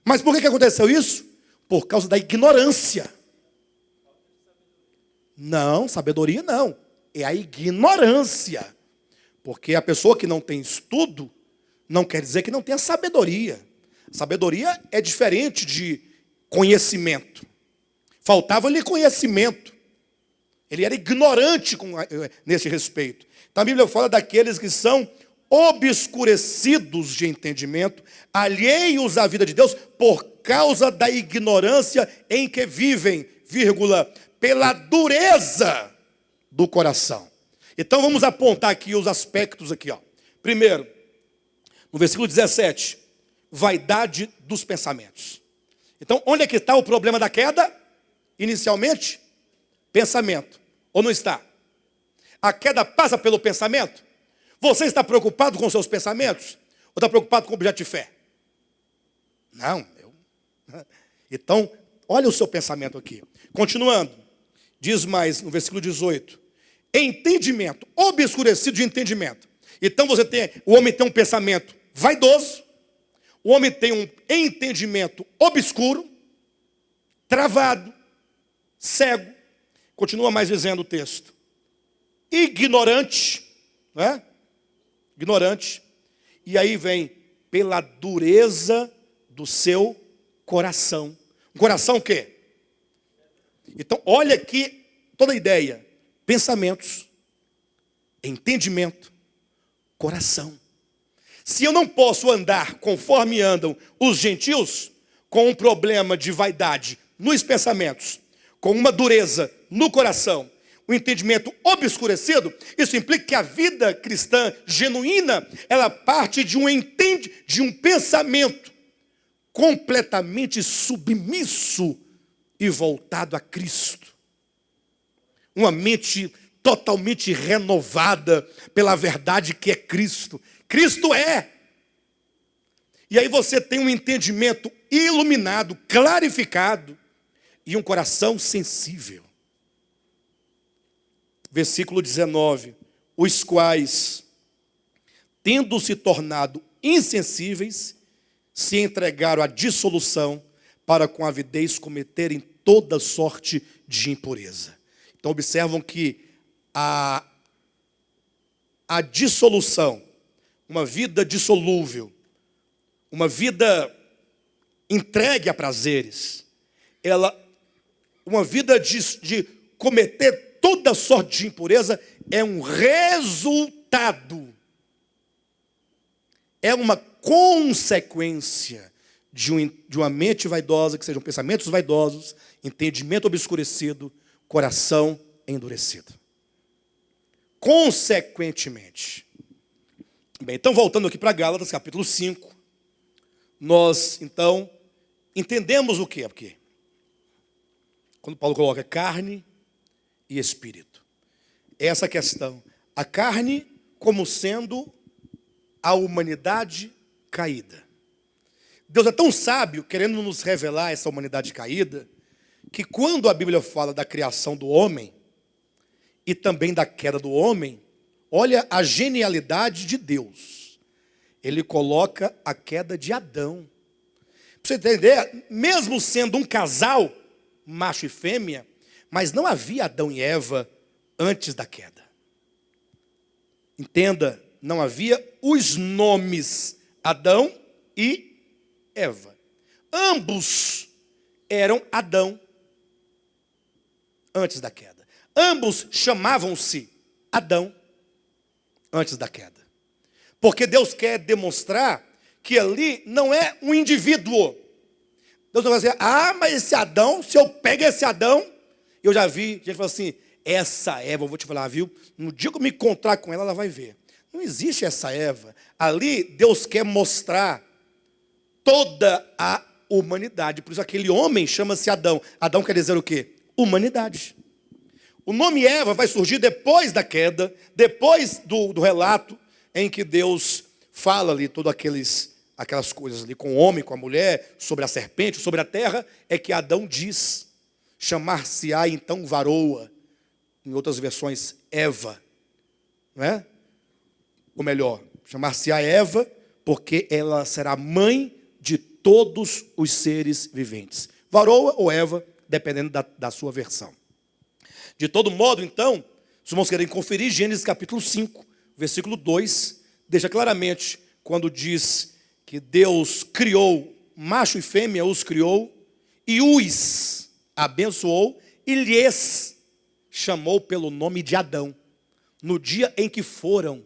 Mas por que aconteceu isso? Por causa da ignorância. Não, sabedoria não. É a ignorância. Porque a pessoa que não tem estudo, não quer dizer que não tenha sabedoria. Sabedoria é diferente de conhecimento. Faltava-lhe conhecimento. Ele era ignorante nesse respeito. Então a Bíblia fala daqueles que são obscurecidos de entendimento, alheios à vida de Deus, por causa da ignorância em que vivem, vírgula, pela dureza do coração. Então vamos apontar aqui os aspectos aqui, ó. Primeiro, no versículo 17, vaidade dos pensamentos. Então, onde é que está o problema da queda? Inicialmente, pensamento. Ou não está? A queda passa pelo pensamento? Você está preocupado com os seus pensamentos? Ou está preocupado com o objeto de fé? Não. Então, olha o seu pensamento aqui. Continuando. Diz mais no versículo 18. Entendimento. Obscurecido de entendimento. Então o homem tem um pensamento vaidoso. O homem tem um entendimento obscuro, travado, cego. Continua mais dizendo o texto. Ignorante, né? Ignorante. E aí vem, pela dureza do seu coração. Um coração o quê? Então, olha aqui toda a ideia. Pensamentos, entendimento, coração. Se eu não posso andar conforme andam os gentios, com um problema de vaidade nos pensamentos, com uma dureza no coração, o entendimento obscurecido, isso implica que a vida cristã genuína, ela parte de um pensamento completamente submisso e voltado a Cristo. Uma mente totalmente renovada pela verdade que é Cristo. Cristo é. E aí você tem um entendimento iluminado, clarificado e um coração sensível. Versículo 19. Os quais, tendo se tornado insensíveis, se entregaram à dissolução para com avidez cometerem toda sorte de impureza. Então observam que a dissolução, uma vida dissolúvel, uma vida entregue a prazeres, uma vida de cometer toda sorte de impureza é um resultado, é uma consequência de uma mente vaidosa, que sejam pensamentos vaidosos, entendimento obscurecido, coração endurecido. Consequentemente. Bem, então voltando aqui para Gálatas, capítulo 5, nós, então, entendemos o que é, porque quando Paulo coloca carne e espírito, essa questão, a carne como sendo a humanidade caída. Deus é tão sábio, querendo nos revelar essa humanidade caída, que quando a Bíblia fala da criação do homem e também da queda do homem, olha a genialidade de Deus. Ele coloca a queda de Adão. Para você entender, mesmo sendo um casal, macho e fêmea, mas não havia Adão e Eva antes da queda. Entenda, não havia os nomes Adão e Eva. Ambos eram Adão antes da queda. Ambos chamavam-se Adão antes da queda. Porque Deus quer demonstrar que ali não é um indivíduo. Deus não vai dizer, mas esse Adão, se eu pego esse Adão, eu já vi, gente fala assim, essa Eva, eu vou te falar, viu? No dia que eu me encontrar com ela, ela vai ver. Não existe essa Eva. Ali, Deus quer mostrar toda a humanidade. Por isso aquele homem chama-se Adão. Adão quer dizer o quê? Humanidade. O nome Eva vai surgir depois da queda, depois do relato em que Deus fala ali todas aquelas coisas ali com o homem, com a mulher, sobre a serpente, sobre a terra, é que Adão diz, chamar-se-á então varoa, em outras versões Eva, não é? Ou melhor, chamar-se-á Eva, porque ela será mãe de todos os seres viventes. Varoa ou Eva, dependendo da sua versão. De todo modo, então, os irmãos querem conferir Gênesis capítulo 5, versículo 2, deixa claramente quando diz que Deus criou, macho e fêmea os criou, e os abençoou, e lhes chamou pelo nome de Adão, no dia em que foram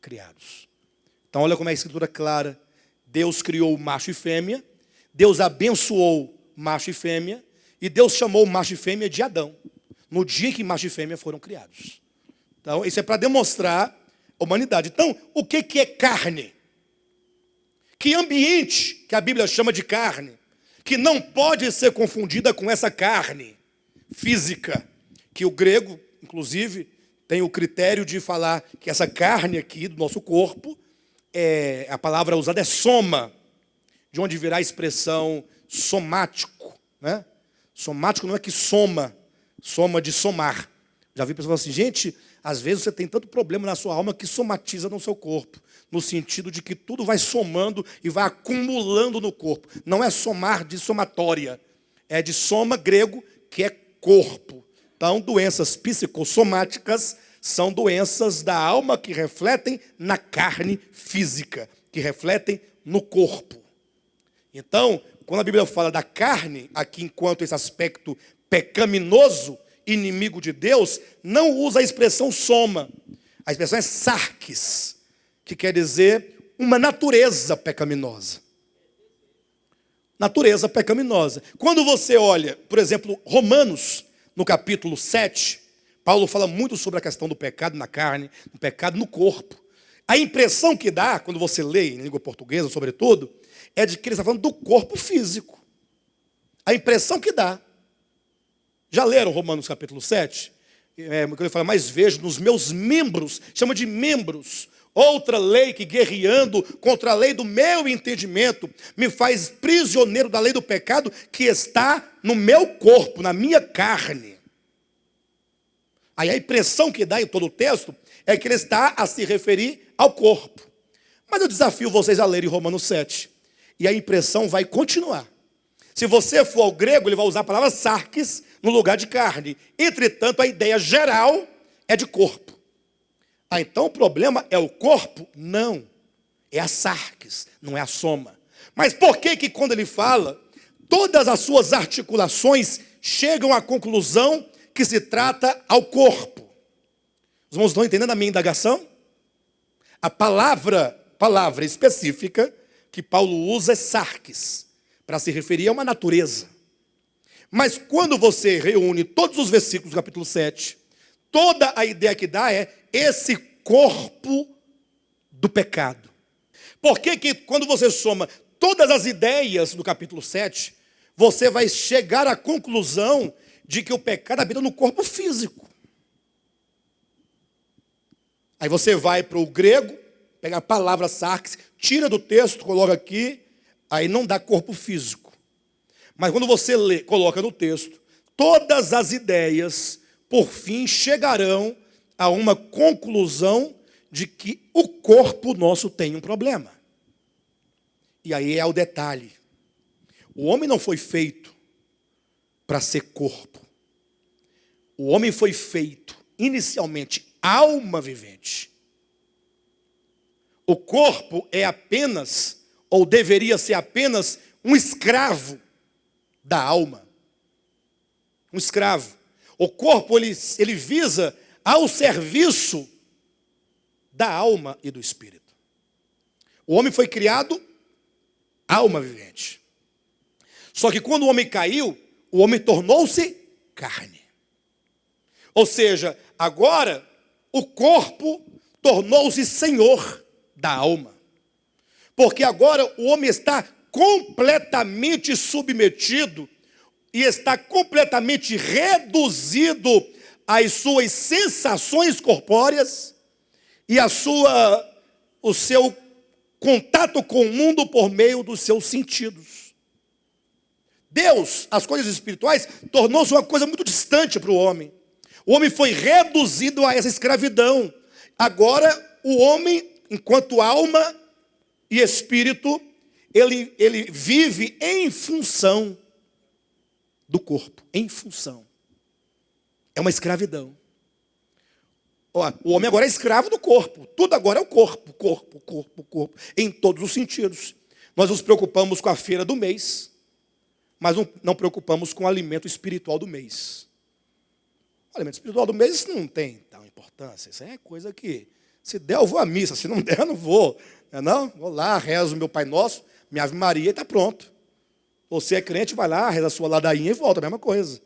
criados. Então olha como é a escritura clara. Deus criou macho e fêmea, Deus abençoou macho e fêmea, e Deus chamou macho e fêmea de Adão, no dia em que macho e fêmea foram criados. Então isso é para demonstrar a humanidade. Então o que é carne? Que ambiente que a Bíblia chama de carne, que não pode ser confundida com essa carne física, que o grego, inclusive, tem o critério de falar que essa carne aqui do nosso corpo, a palavra usada é soma, de onde virá a expressão somático, né? Somático não é que soma de somar. Já vi pessoas assim, gente, às vezes você tem tanto problema na sua alma que somatiza no seu corpo, no sentido de que tudo vai somando e vai acumulando no corpo. Não é somar de somatória, é de soma grego, que é corpo. Então, doenças psicossomáticas são doenças da alma que refletem na carne física, que refletem no corpo. Então, quando a Bíblia fala da carne, aqui enquanto esse aspecto pecaminoso, inimigo de Deus, não usa a expressão soma. A expressão é sarkis, que quer dizer uma natureza pecaminosa. Natureza pecaminosa. Quando você olha, por exemplo, Romanos, no capítulo 7, Paulo fala muito sobre a questão do pecado na carne, do pecado no corpo. A impressão que dá, quando você lê em língua portuguesa, sobretudo, é de que ele está falando do corpo físico. A impressão que dá. Já leram Romanos capítulo 7? ele fala, mas vejo nos meus membros, chama de membros, outra lei que guerreando contra a lei do meu entendimento, me faz prisioneiro da lei do pecado que está no meu corpo, na minha carne. Aí a impressão que dá em todo o texto é que ele está a se referir ao corpo. Mas eu desafio vocês a lerem Romanos 7. E a impressão vai continuar. Se você for ao grego, ele vai usar a palavra sarkis no lugar de carne. Entretanto, a ideia geral é de corpo. Então o problema é o corpo? Não. É a sarkis, não é a soma. Mas por que quando ele fala, todas as suas articulações chegam à conclusão que se trata ao corpo? Os irmãos estão entendendo a minha indagação? A palavra específica que Paulo usa é sarkis, para se referir a uma natureza. Mas quando você reúne todos os versículos do capítulo 7, toda a ideia que dá é esse corpo do pecado. Por que quando você soma todas as ideias do capítulo 7, você vai chegar à conclusão de que o pecado habita no corpo físico? Aí você vai para o grego, pega a palavra sarkis, tira do texto, coloca aqui, aí não dá corpo físico. Mas quando você lê, coloca no texto, todas as ideias, por fim, chegarão a uma conclusão de que o corpo nosso tem um problema. E aí é o detalhe. O homem não foi feito para ser corpo. O homem foi feito, inicialmente, alma vivente. O corpo é apenas, ou deveria ser apenas, um escravo da alma. Um escravo. O corpo, ele visa ao serviço da alma e do espírito. O homem foi criado alma vivente. Só que quando o homem caiu, o homem tornou-se carne. Ou seja, agora o corpo tornou-se senhor da alma. Porque agora o homem está completamente submetido e está completamente reduzido às suas sensações corpóreas e o seu contato com o mundo por meio dos seus sentidos. Deus, as coisas espirituais, tornou-se uma coisa muito distante para o homem. O homem foi reduzido a essa escravidão. Agora, o homem, enquanto alma e espírito, ele vive em função do corpo. Em função. É uma escravidão. O homem agora é escravo do corpo. Tudo agora é o corpo. Corpo. Em todos os sentidos. Nós nos preocupamos com a feira do mês, mas não preocupamos com o alimento espiritual do mês. O alimento espiritual do mês não tem tal importância. Isso é coisa que, se der, eu vou à missa. Se não der, eu não vou. Não? Vou lá, rezo o meu Pai Nosso, minha Ave Maria e está pronto. Você é crente, vai lá, reza a sua ladainha e volta, a mesma coisa.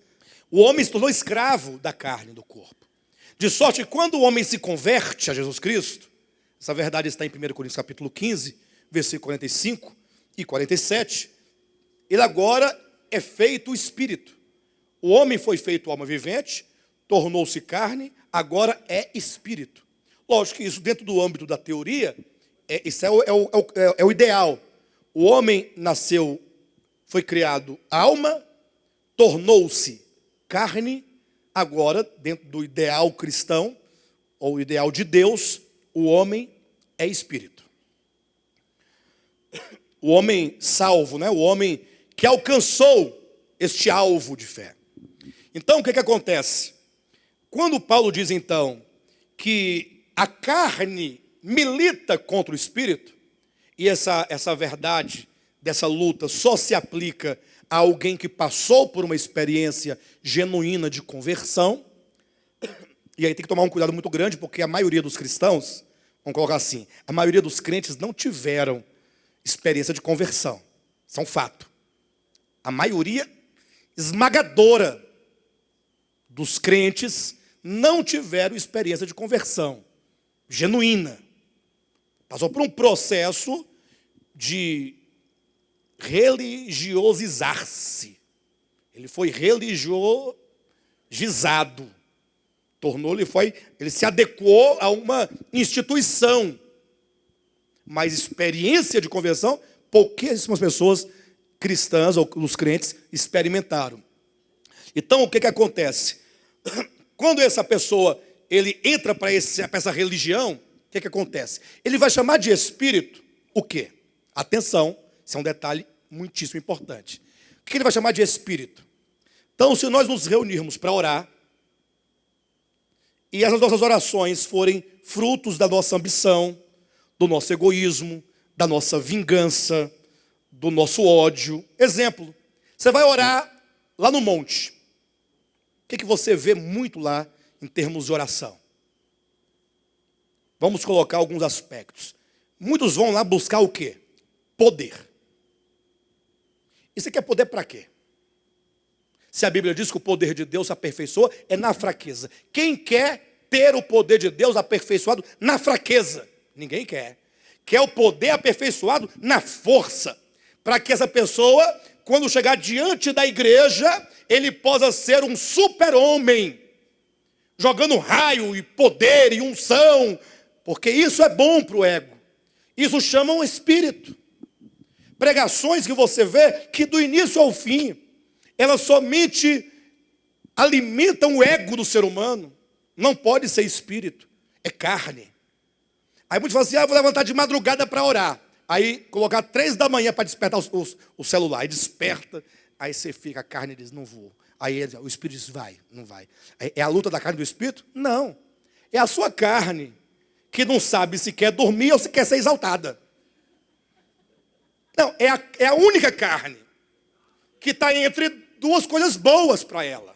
O homem se tornou escravo da carne, do corpo. De sorte que quando o homem se converte a Jesus Cristo, essa verdade está em 1 Coríntios capítulo 15, versículo 45 e 47, ele agora é feito espírito. O homem foi feito alma vivente, tornou-se carne, agora é espírito. Lógico que isso dentro do âmbito da teoria, isso é o ideal. O homem nasceu, foi criado alma, tornou-se carne, agora, dentro do ideal cristão, ou ideal de Deus, o homem é espírito. O homem salvo, né? O homem que alcançou este alvo de fé. Então, o que acontece? Quando Paulo diz, então, que a carne milita contra o espírito, e essa verdade dessa luta só se aplica a alguém que passou por uma experiência genuína de conversão, e aí tem que tomar um cuidado muito grande, porque a maioria dos cristãos, vamos colocar assim, a maioria dos crentes não tiveram experiência de conversão. Isso é um fato. A maioria esmagadora dos crentes não tiveram experiência de conversão genuína. Passou por um processo de religiosizar-se. Ele foi religiosizado. Ele se adequou a uma instituição. Mas experiência de conversão, pouquíssimas pessoas cristãs ou os crentes experimentaram. Então, o que acontece? Quando essa pessoa ele entra para essa religião, o que acontece? Ele vai chamar de espírito o quê? Atenção, esse é um detalhe muitíssimo importante. O que ele vai chamar de espírito? Então, se nós nos reunirmos para orar, e essas nossas orações forem frutos da nossa ambição, do nosso egoísmo, da nossa vingança, do nosso ódio. Exemplo, você vai orar lá no monte. O que você vê muito lá em termos de oração? Vamos colocar alguns aspectos. Muitos vão lá buscar o quê? Poder. E você quer poder para quê? Se a Bíblia diz que o poder de Deus se aperfeiçoa, é na fraqueza. Quem quer ter o poder de Deus aperfeiçoado na fraqueza? Ninguém quer. Quer o poder aperfeiçoado na força. Para que essa pessoa, quando chegar diante da igreja, ele possa ser um super-homem. Jogando raio e poder e unção. Porque isso é bom para o ego. Isso chama um espírito. Pregações que você vê que do início ao fim, elas somente alimentam o ego do ser humano. Não pode ser espírito, é carne. Aí muitos falam assim, vou levantar de madrugada para orar. Aí colocar 3 da manhã para despertar o celular. Aí desperta, aí você fica, a carne diz, não vou. Aí o espírito diz, vai, não vai. É a luta da carne e do espírito? Não. É a sua carne, que não sabe se quer dormir ou se quer ser exaltada. Não, é a única carne que está entre duas coisas boas para ela.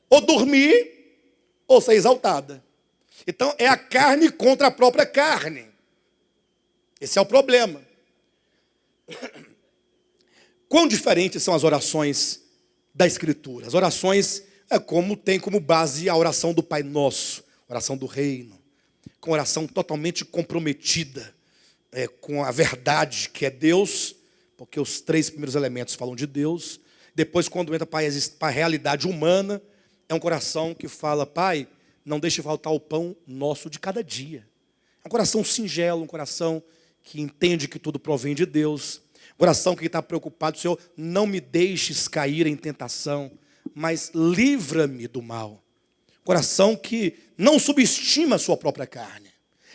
Ou dormir, ou ser exaltada. Então, é a carne contra a própria carne. Esse é o problema. Quão diferentes são as orações da Escritura? As orações tem como base a oração do Pai Nosso, oração do Reino, com oração totalmente comprometida com a verdade que é Deus, porque os 3 primeiros elementos falam de Deus. Depois, quando entra para a realidade humana, é um coração que fala, Pai, não deixe faltar o pão nosso de cada dia. É um coração singelo, um coração que entende que tudo provém de Deus. Um coração que está preocupado, Senhor, não me deixes cair em tentação, mas livra-me do mal. Um coração que não subestima a sua própria carne.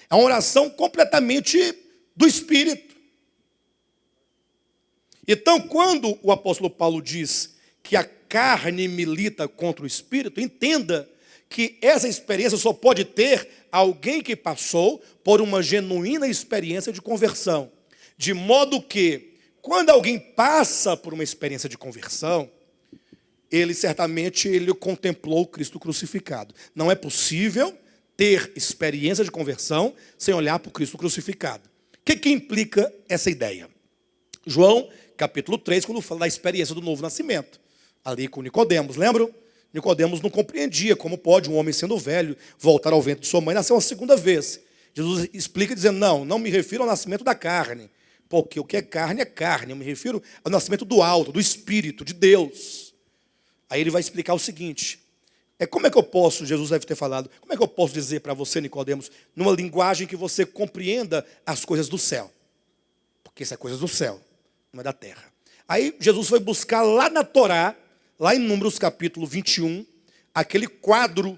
É uma oração completamente do Espírito. Então, quando o apóstolo Paulo diz que a carne milita contra o Espírito, entenda que essa experiência só pode ter alguém que passou por uma genuína experiência de conversão. De modo que, quando alguém passa por uma experiência de conversão, ele contemplou o Cristo crucificado. Não é possível ter experiência de conversão sem olhar para o Cristo crucificado. O que implica essa ideia? João, capítulo 3, quando fala da experiência do novo nascimento. Ali com Nicodemos, lembram? Nicodemos não compreendia como pode um homem sendo velho voltar ao ventre de sua mãe e nascer uma segunda vez. Jesus explica dizendo, não me refiro ao nascimento da carne, porque o que é carne, eu me refiro ao nascimento do alto, do Espírito, de Deus. Aí ele vai explicar o seguinte, como é que eu posso, Jesus deve ter falado, como é que eu posso dizer para você, Nicodemos, numa linguagem que você compreenda as coisas do céu? Porque isso é coisas do céu, não é da terra. Aí Jesus foi buscar lá na Torá, lá em Números capítulo 21, aquele quadro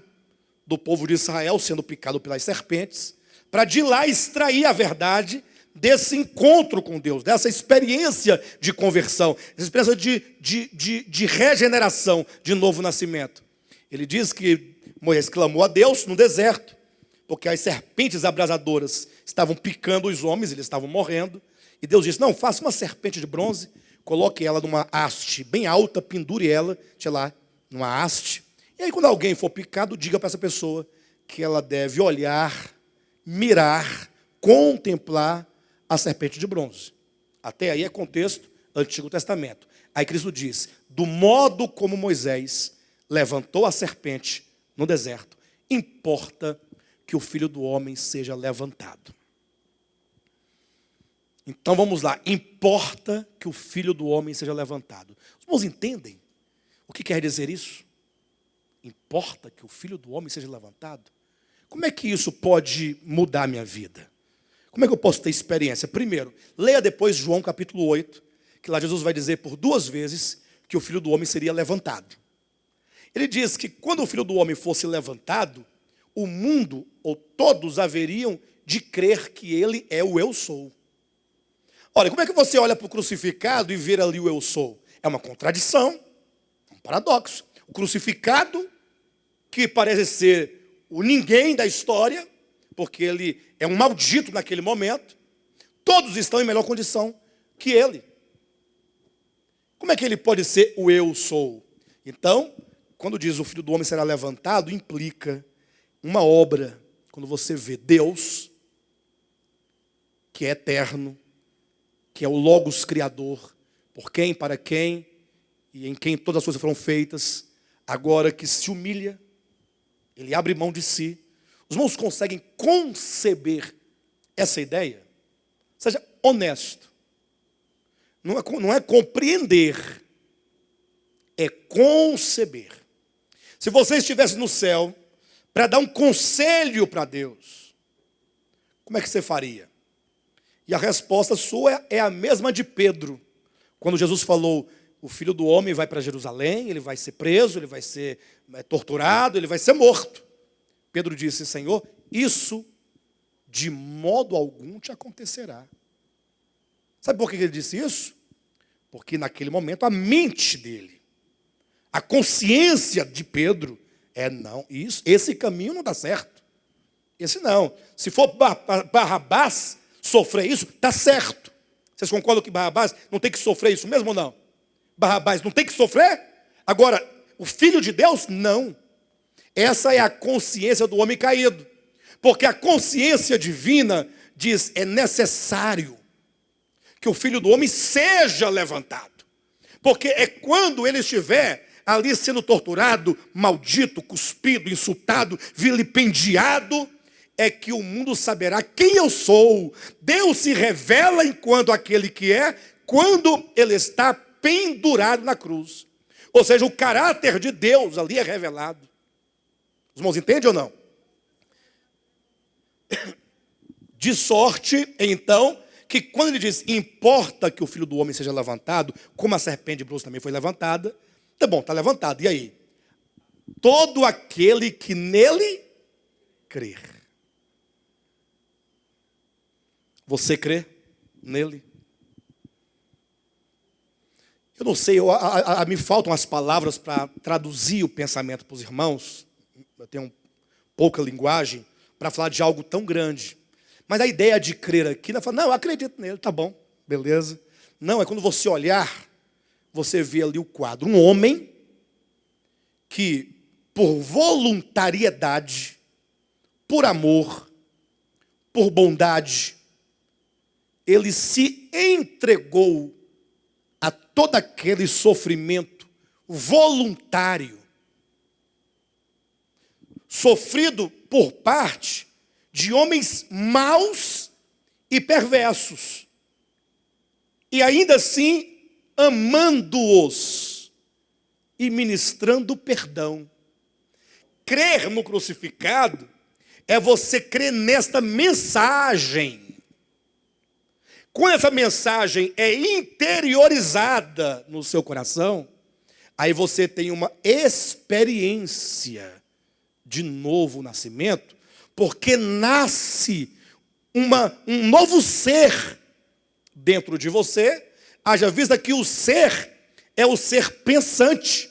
do povo de Israel sendo picado pelas serpentes, para de lá extrair a verdade desse encontro com Deus, dessa experiência de conversão, essa experiência de regeneração, de novo nascimento. Ele diz que Moisés clamou a Deus no deserto, porque as serpentes abrasadoras estavam picando os homens, eles estavam morrendo, e Deus disse, não, faça uma serpente de bronze, coloque ela numa haste bem alta, pendure ela, sei lá, numa haste. E aí quando alguém for picado, diga para essa pessoa que ela deve olhar, mirar, contemplar a serpente de bronze. Até aí é contexto Antigo Testamento. Aí Cristo diz, do modo como Moisés levantou a serpente no deserto, importa que o Filho do Homem seja levantado. Então vamos lá, importa que o Filho do Homem seja levantado. Os irmãos entendem o que quer dizer isso? Importa que o Filho do Homem seja levantado? Como é que isso pode mudar a minha vida? Como é que eu posso ter experiência? Primeiro, leia depois João capítulo 8, que lá Jesus vai dizer por 2 vezes que o Filho do Homem seria levantado. Ele diz que quando o Filho do Homem fosse levantado, o mundo, ou todos, haveriam de crer que ele é o eu sou. Olha, como é que você olha para o crucificado e vê ali o eu sou? É uma contradição, um paradoxo. O crucificado, que parece ser o ninguém da história, porque ele é um maldito naquele momento, todos estão em melhor condição que ele. Como é que ele pode ser o eu sou? Então, quando diz o Filho do Homem será levantado, implica uma obra. Quando você vê Deus, que é eterno, que é o Logos Criador, por quem, para quem e em quem todas as coisas foram feitas, agora que se humilha, ele abre mão de si. Os irmãos conseguem conceber essa ideia? Seja honesto. Não é compreender, é conceber. Se você estivesse no céu para dar um conselho para Deus, como é que você faria? E a resposta sua é a mesma de Pedro. Quando Jesus falou, o Filho do Homem vai para Jerusalém, ele vai ser preso, ele vai ser torturado, ele vai ser morto. Pedro disse, Senhor, isso de modo algum te acontecerá. Sabe por que ele disse isso? Porque naquele momento a mente dele, a consciência de Pedro não, esse caminho não dá certo. Esse não. Se for Barrabás sofrer isso, está certo. Vocês concordam que Barrabás não tem que sofrer isso mesmo ou não? Barrabás não tem que sofrer? Agora, o Filho de Deus, não. Essa é a consciência do homem caído. Porque a consciência divina diz, é necessário que o Filho do Homem seja levantado. Porque é quando ele estiver ali sendo torturado, maldito, cuspido, insultado, vilipendiado, é que o mundo saberá quem eu sou. Deus se revela enquanto aquele que é, quando ele está pendurado na cruz. Ou seja, o caráter de Deus ali é revelado. Os irmãos entendem ou não? De sorte, então, que quando ele diz, importa que o Filho do Homem seja levantado, como a serpente de bronze também foi levantada, tá bom, está levantado, e aí? Todo aquele que nele crer. Você crê nele? Eu não sei, me faltam as palavras para traduzir o pensamento para os irmãos. Eu tenho pouca linguagem para falar de algo tão grande. Mas a ideia de crer aqui, não, eu acredito nele, tá bom, beleza. Não, é quando você olhar, você vê ali o quadro. Um homem que, por voluntariedade, por amor, por bondade, ele se entregou a todo aquele sofrimento voluntário, sofrido por parte de homens maus e perversos, e ainda assim amando-os e ministrando perdão. Crer no crucificado é você crer nesta mensagem. Quando essa mensagem é interiorizada no seu coração, aí você tem uma experiência de novo nascimento, porque nasce um novo ser dentro de você, haja vista que o ser é o ser pensante.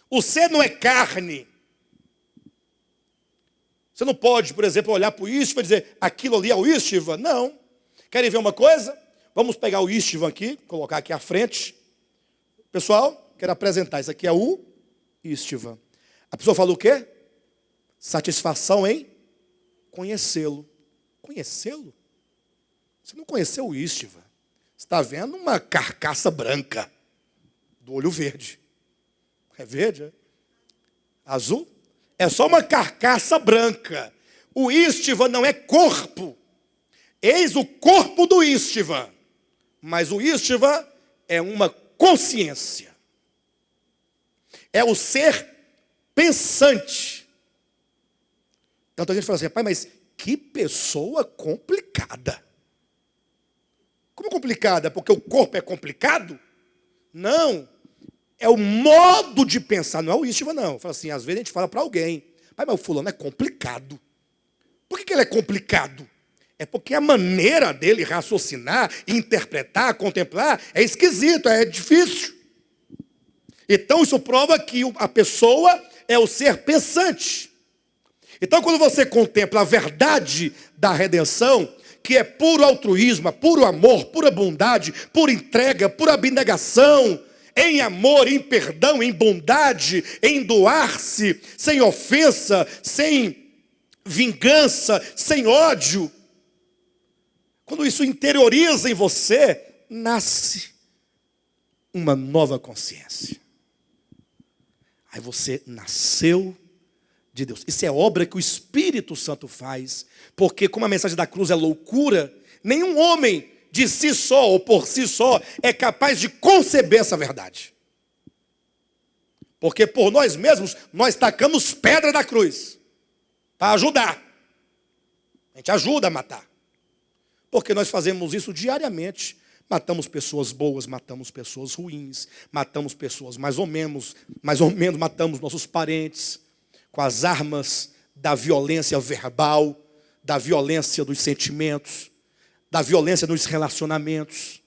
O ser não é carne. Você não pode, por exemplo, olhar para o Istvan e dizer, aquilo ali é o Istvan. Não. Querem ver uma coisa? Vamos pegar o Istvan aqui, colocar aqui à frente. Pessoal, quero apresentar. Isso aqui é o Istvan. A pessoa falou o quê? Satisfação em conhecê-lo. Conhecê-lo? Você não conheceu o Istvan. Você está vendo uma carcaça branca do olho verde. É verde? É? Azul? É só uma carcaça branca. O Istvan não é corpo. Eis o corpo do Istvan. Mas o Istvan é uma consciência. É o ser pensante. Então a gente fala assim, pai, mas que pessoa complicada. Como complicada? Porque o corpo é complicado? Não. É o modo de pensar, não é o Istvan, não. Fala assim, às vezes a gente fala para alguém, pai, mas o fulano é complicado. Por que ele é complicado? É porque a maneira dele raciocinar, interpretar, contemplar, é esquisito, é difícil. Então isso prova que a pessoa é o ser pensante. Então quando você contempla a verdade da redenção, que é puro altruísmo, puro amor, pura bondade, pura entrega, pura abnegação, em amor, em perdão, em bondade, em doar-se, sem ofensa, sem vingança, sem ódio. Quando isso interioriza em você, nasce uma nova consciência. Aí você nasceu de Deus. Isso é obra que o Espírito Santo faz, porque como a mensagem da cruz é loucura, nenhum homem de si só ou por si só é capaz de conceber essa verdade. Porque por nós mesmos, nós tacamos pedra na cruz para ajudar. A gente ajuda a matar. Porque nós fazemos isso diariamente. Matamos pessoas boas, matamos pessoas ruins, matamos pessoas mais ou menos, matamos nossos parentes com as armas da violência verbal, da violência dos sentimentos, da violência nos relacionamentos,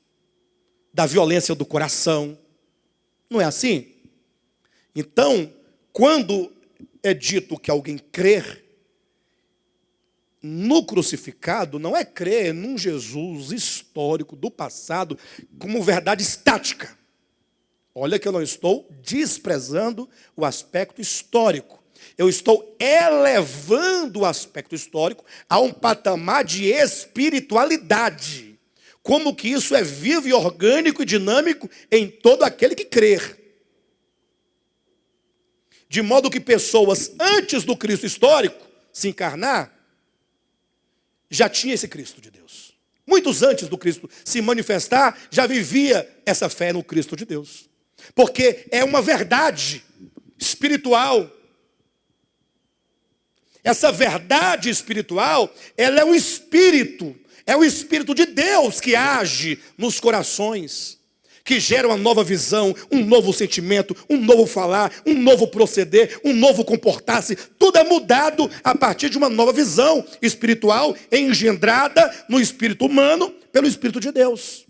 da violência do coração. Não é assim? Então, quando é dito que alguém crer no crucificado, não é crer num Jesus histórico do passado como verdade estática. Olha que eu não estou desprezando o aspecto histórico. Eu estou elevando o aspecto histórico a um patamar de espiritualidade. Como que isso é vivo e orgânico e dinâmico em todo aquele que crer. De modo que pessoas antes do Cristo histórico se encarnar, já tinha esse Cristo de Deus. Muitos antes do Cristo se manifestar, já vivia essa fé no Cristo de Deus. Porque é uma verdade espiritual. Essa verdade espiritual, ela é o Espírito de Deus que age nos corações, que gera uma nova visão, um novo sentimento, um novo falar, um novo proceder, um novo comportar-se. Tudo é mudado a partir de uma nova visão espiritual engendrada no espírito humano pelo Espírito de Deus.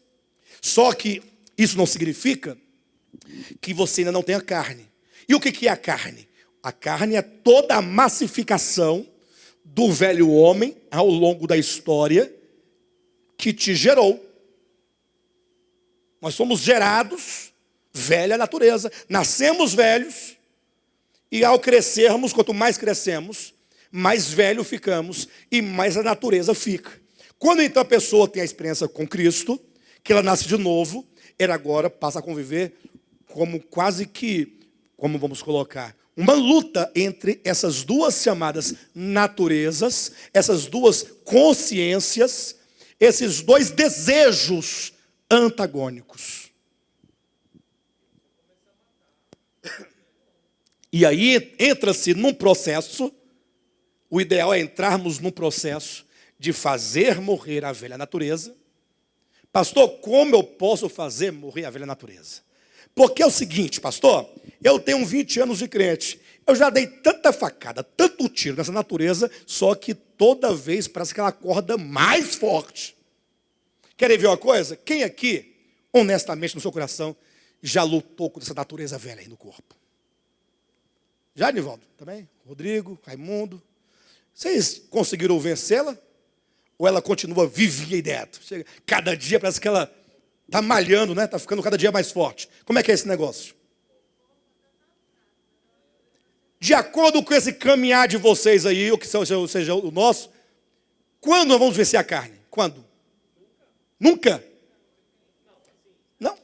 Só que isso não significa que você ainda não tenha carne. E o que é a carne? A carne é toda a massificação do velho homem ao longo da história que te gerou. Nós somos gerados, velha natureza. Nascemos velhos e ao crescermos, quanto mais crescemos, mais velho ficamos e mais a natureza fica. Quando então a pessoa tem a experiência com Cristo, que ela nasce de novo, ela agora passa a conviver como quase que, como vamos colocar, uma luta entre essas duas chamadas naturezas, essas duas consciências, esses dois desejos antagônicos. E aí entra-se num processo, o ideal é entrarmos num processo de fazer morrer a velha natureza. Pastor, como eu posso fazer morrer a velha natureza? Porque é o seguinte, pastor, eu tenho 20 anos de crente, eu já dei tanta facada, tanto tiro nessa natureza, só que toda vez parece que ela acorda mais forte. Querem ver uma coisa? Quem aqui, honestamente no seu coração, já lutou com essa natureza velha aí no corpo? Já, Nivaldo? Também? Rodrigo, Raimundo? Vocês conseguiram vencê-la? Ou ela continua vivinha e direto? Cada dia parece que ela está malhando, né? Está ficando cada dia mais forte. Como é que é esse negócio? De acordo com esse caminhar de vocês aí, ou que seja o nosso, quando nós vamos vencer a carne? Quando? Nunca.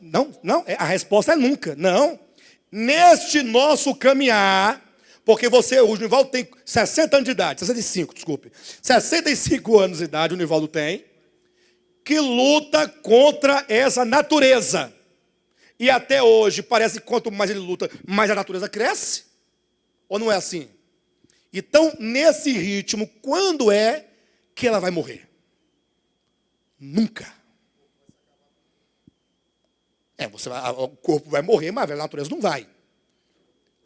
Não. A resposta é nunca. Não. Neste nosso caminhar, porque o Nivaldo tem 60 anos de idade, 65, desculpe. 65 anos de idade o Nivaldo tem, que luta contra essa natureza. E até hoje, parece que quanto mais ele luta, mais a natureza cresce. Ou não é assim? Então, nesse ritmo, quando é que ela vai morrer? Nunca. O corpo vai morrer, mas a natureza não vai.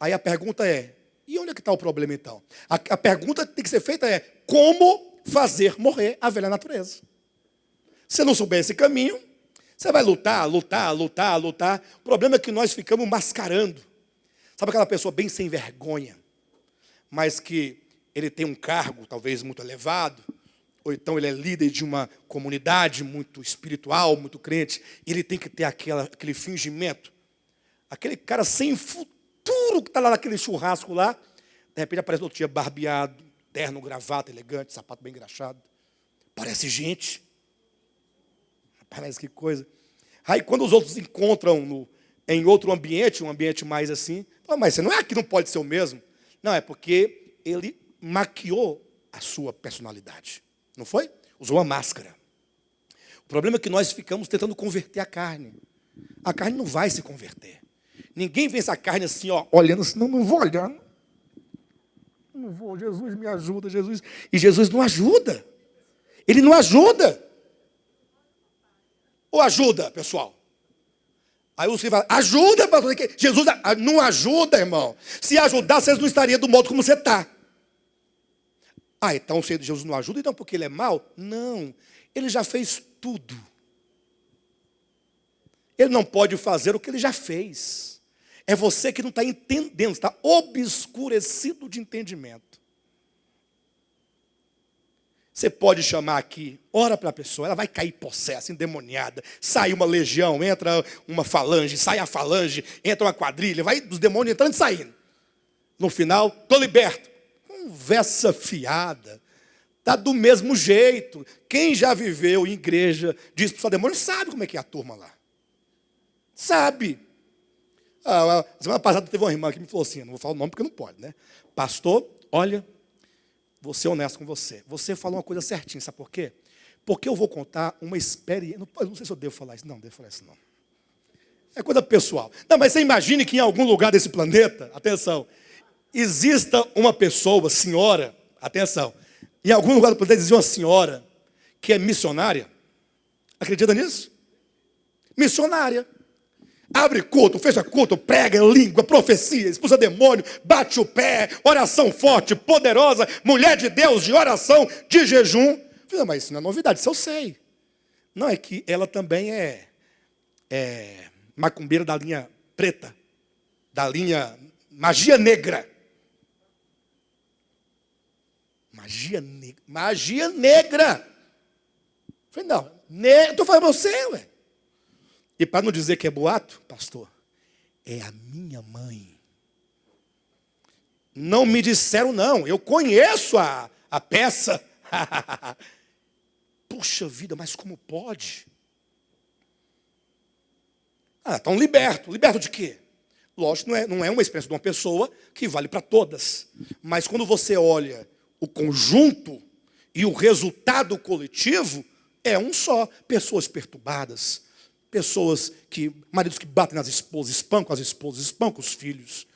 Aí a pergunta é, e onde é que está o problema então? A pergunta que tem que ser feita é, como fazer morrer a velha natureza? Se você não souber esse caminho, você vai lutar. O problema é que nós ficamos mascarando. Sabe aquela pessoa bem sem vergonha, mas que ele tem um cargo talvez muito elevado, ou então ele é líder de uma comunidade muito espiritual, muito crente, e ele tem que ter aquele fingimento. Aquele cara sem futuro que está lá naquele churrasco lá, de repente aparece outro dia barbeado, terno, gravata, elegante, sapato bem engraxado. Parece gente. Parece que coisa. Aí quando os outros encontram em outro ambiente, um ambiente mais assim, fala, mas você não é que não pode ser o mesmo? Não, é porque ele maquiou a sua personalidade. Não foi? Usou uma máscara. O problema é que nós ficamos tentando converter a carne. A carne não vai se converter. Ninguém vê essa carne assim, ó, olhando assim, não vou olhar. Não vou, Jesus me ajuda, Jesus. E Jesus não ajuda. Ele não ajuda. Ou ajuda, pessoal? Aí você fala, ajuda, pastor. Jesus não ajuda, irmão. Se ajudar, vocês não estariam do modo como você está. Ah, então se Jesus não ajuda, então porque ele é mau? Não, ele já fez tudo. Ele não pode fazer o que ele já fez. É você que não está entendendo, está obscurecido de entendimento. Você pode chamar aqui, ora para a pessoa, ela vai cair possessa, endemoniada, sai uma legião, entra uma falange, sai a falange, entra uma quadrilha, vai os demônios entrando e saindo. No final, estou liberto. Conversa fiada, está do mesmo jeito. Quem já viveu em igreja de expulsar demônio sabe como é que é a turma lá. Sabe. Semana passada teve uma irmã que me falou assim, não vou falar o nome porque não pode, né? Pastor, olha, vou ser honesto com você. Você falou uma coisa certinha, sabe por quê? Porque eu vou contar uma experiência. Não sei se eu devo falar isso. Não, devo falar isso não. É coisa pessoal. Não, mas você imagine que em algum lugar desse planeta, atenção, exista uma pessoa, senhora, atenção, em algum lugar do planeta existe uma senhora que é missionária. Acredita nisso? Missionária. Abre culto, fecha culto, prega língua, profecia, expulsa demônio, bate o pé, oração forte, poderosa, mulher de Deus, de oração, de jejum. Falei, mas isso não é novidade, isso eu sei. Não, é que ela também é macumbeira da linha preta, da linha magia negra. Magia negra. Falei, não, estou falando para você, ué. E para não dizer que é boato, pastor, é a minha mãe. Não me disseram não, eu conheço a peça. Puxa vida, mas como pode? Estão liberto. Liberto de quê? Lógico, não é uma experiência de uma pessoa que vale para todas. Mas quando você olha o conjunto e o resultado coletivo, é um só. Pessoas perturbadas, maridos que batem nas esposas, espancam as esposas, espancam os filhos.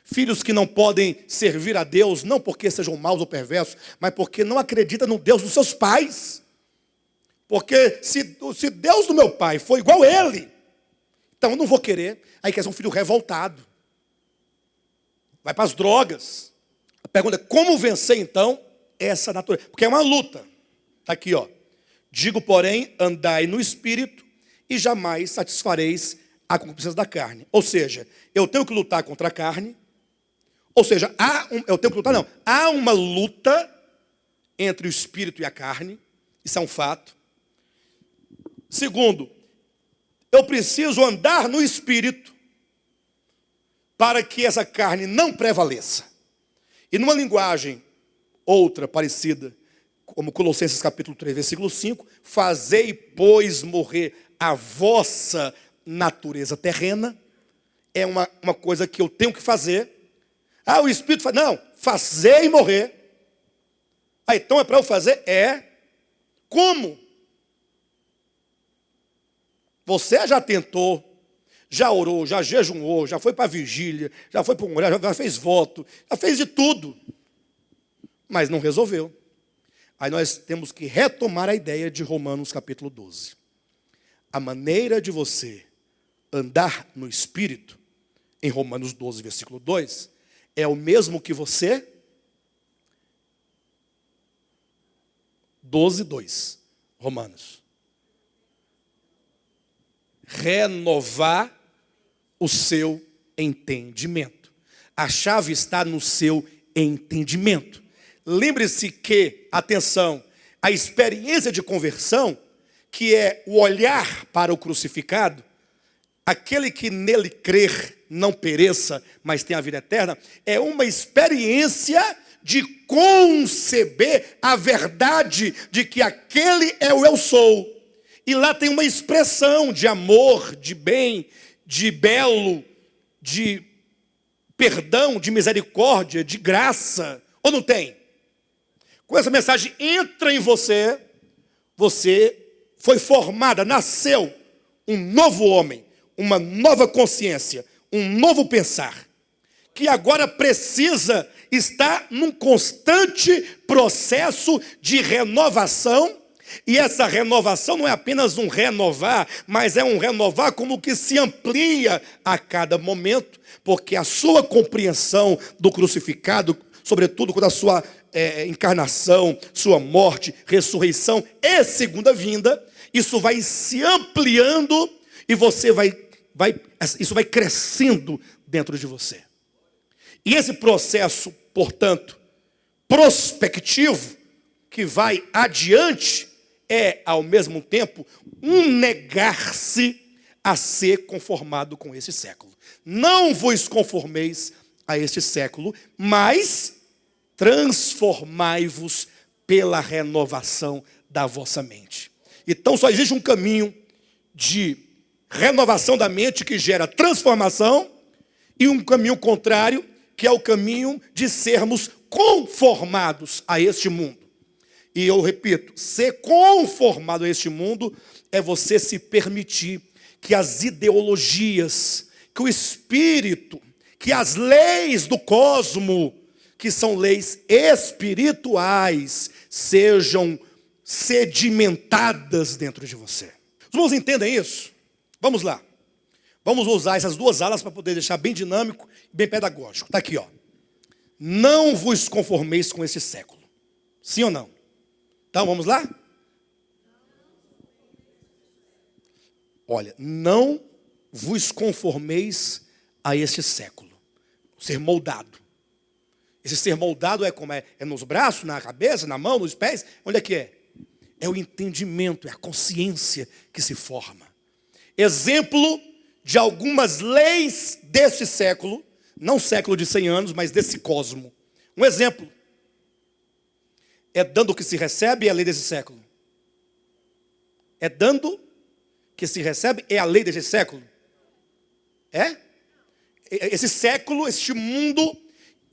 Filhos que não podem servir a Deus, não porque sejam maus ou perversos, mas porque não acreditam no Deus dos seus pais. Porque se Deus do meu pai foi igual a ele, então eu não vou querer. Aí quer ser um filho revoltado. Vai para as drogas. A pergunta é, como vencer então essa natureza? Porque é uma luta. Está aqui, ó. Digo, porém, andai no Espírito e jamais satisfareis a concupiscência da carne. Ou seja, eu tenho que lutar contra a carne. Ou seja, há uma luta entre o Espírito e a carne. Isso é um fato. Segundo, eu preciso andar no Espírito para que essa carne não prevaleça. E numa linguagem outra, parecida, como Colossenses capítulo 3, versículo 5, fazei, pois, morrer a vossa natureza terrena. É uma coisa que eu tenho que fazer. O Espírito fala, não, fazei morrer. Então é para eu fazer? Como? Você já tentou, já orou, já jejuou, já foi para a vigília, já foi para um orar, já fez voto, já fez de tudo, mas não resolveu. Aí nós temos que retomar a ideia de Romanos capítulo 12. A maneira de você andar no Espírito, em Romanos 12, versículo 2, é o mesmo que você... 12, 2, Romanos. Renovar o seu entendimento. A chave está no seu entendimento. Lembre-se que, atenção, a experiência de conversão, que é o olhar para o crucificado, aquele que nele crer não pereça, mas tenha a vida eterna, é uma experiência de conceber a verdade de que aquele é o eu sou. E lá tem uma expressão de amor, de bem, de belo, de perdão, de misericórdia, de graça. Ou não tem? Com essa mensagem entra em você, você foi formada, nasceu um novo homem, uma nova consciência, um novo pensar, que agora precisa estar num constante processo de renovação. E essa renovação não é apenas um renovar, mas é um renovar como que se amplia a cada momento, porque a sua compreensão do crucificado, sobretudo quando a sua encarnação, sua morte, ressurreição e segunda vinda, isso vai se ampliando e você isso vai crescendo dentro de você. E esse processo, portanto, prospectivo, que vai adiante, é, ao mesmo tempo, um negar-se a ser conformado com esse século. Não vos conformeis a este século, mas transformai-vos pela renovação da vossa mente. Então só existe um caminho de renovação da mente que gera transformação e um caminho contrário, que é o caminho de sermos conformados a este mundo. E eu repito, ser conformado a este mundo é você se permitir que as ideologias, que o espírito, que as leis do cosmo, que são leis espirituais, sejam sedimentadas dentro de você. Os irmãos entendem isso? Vamos lá. Vamos usar essas duas alas para poder deixar bem dinâmico e bem pedagógico. Está aqui, ó. Não vos conformeis com esse século. Sim ou não? Então, vamos lá? Olha, não vos conformeis a este século. Ser moldado. Esse ser moldado é como é nos braços, na cabeça, na mão, nos pés. Onde é que é? É o entendimento, é a consciência que se forma. Exemplo de algumas leis desse século, não século de 100 anos, mas desse cosmo. Um exemplo. É dando que se recebe, é a lei desse século. É dando que se recebe, é a lei desse século. É? Esse século, este mundo,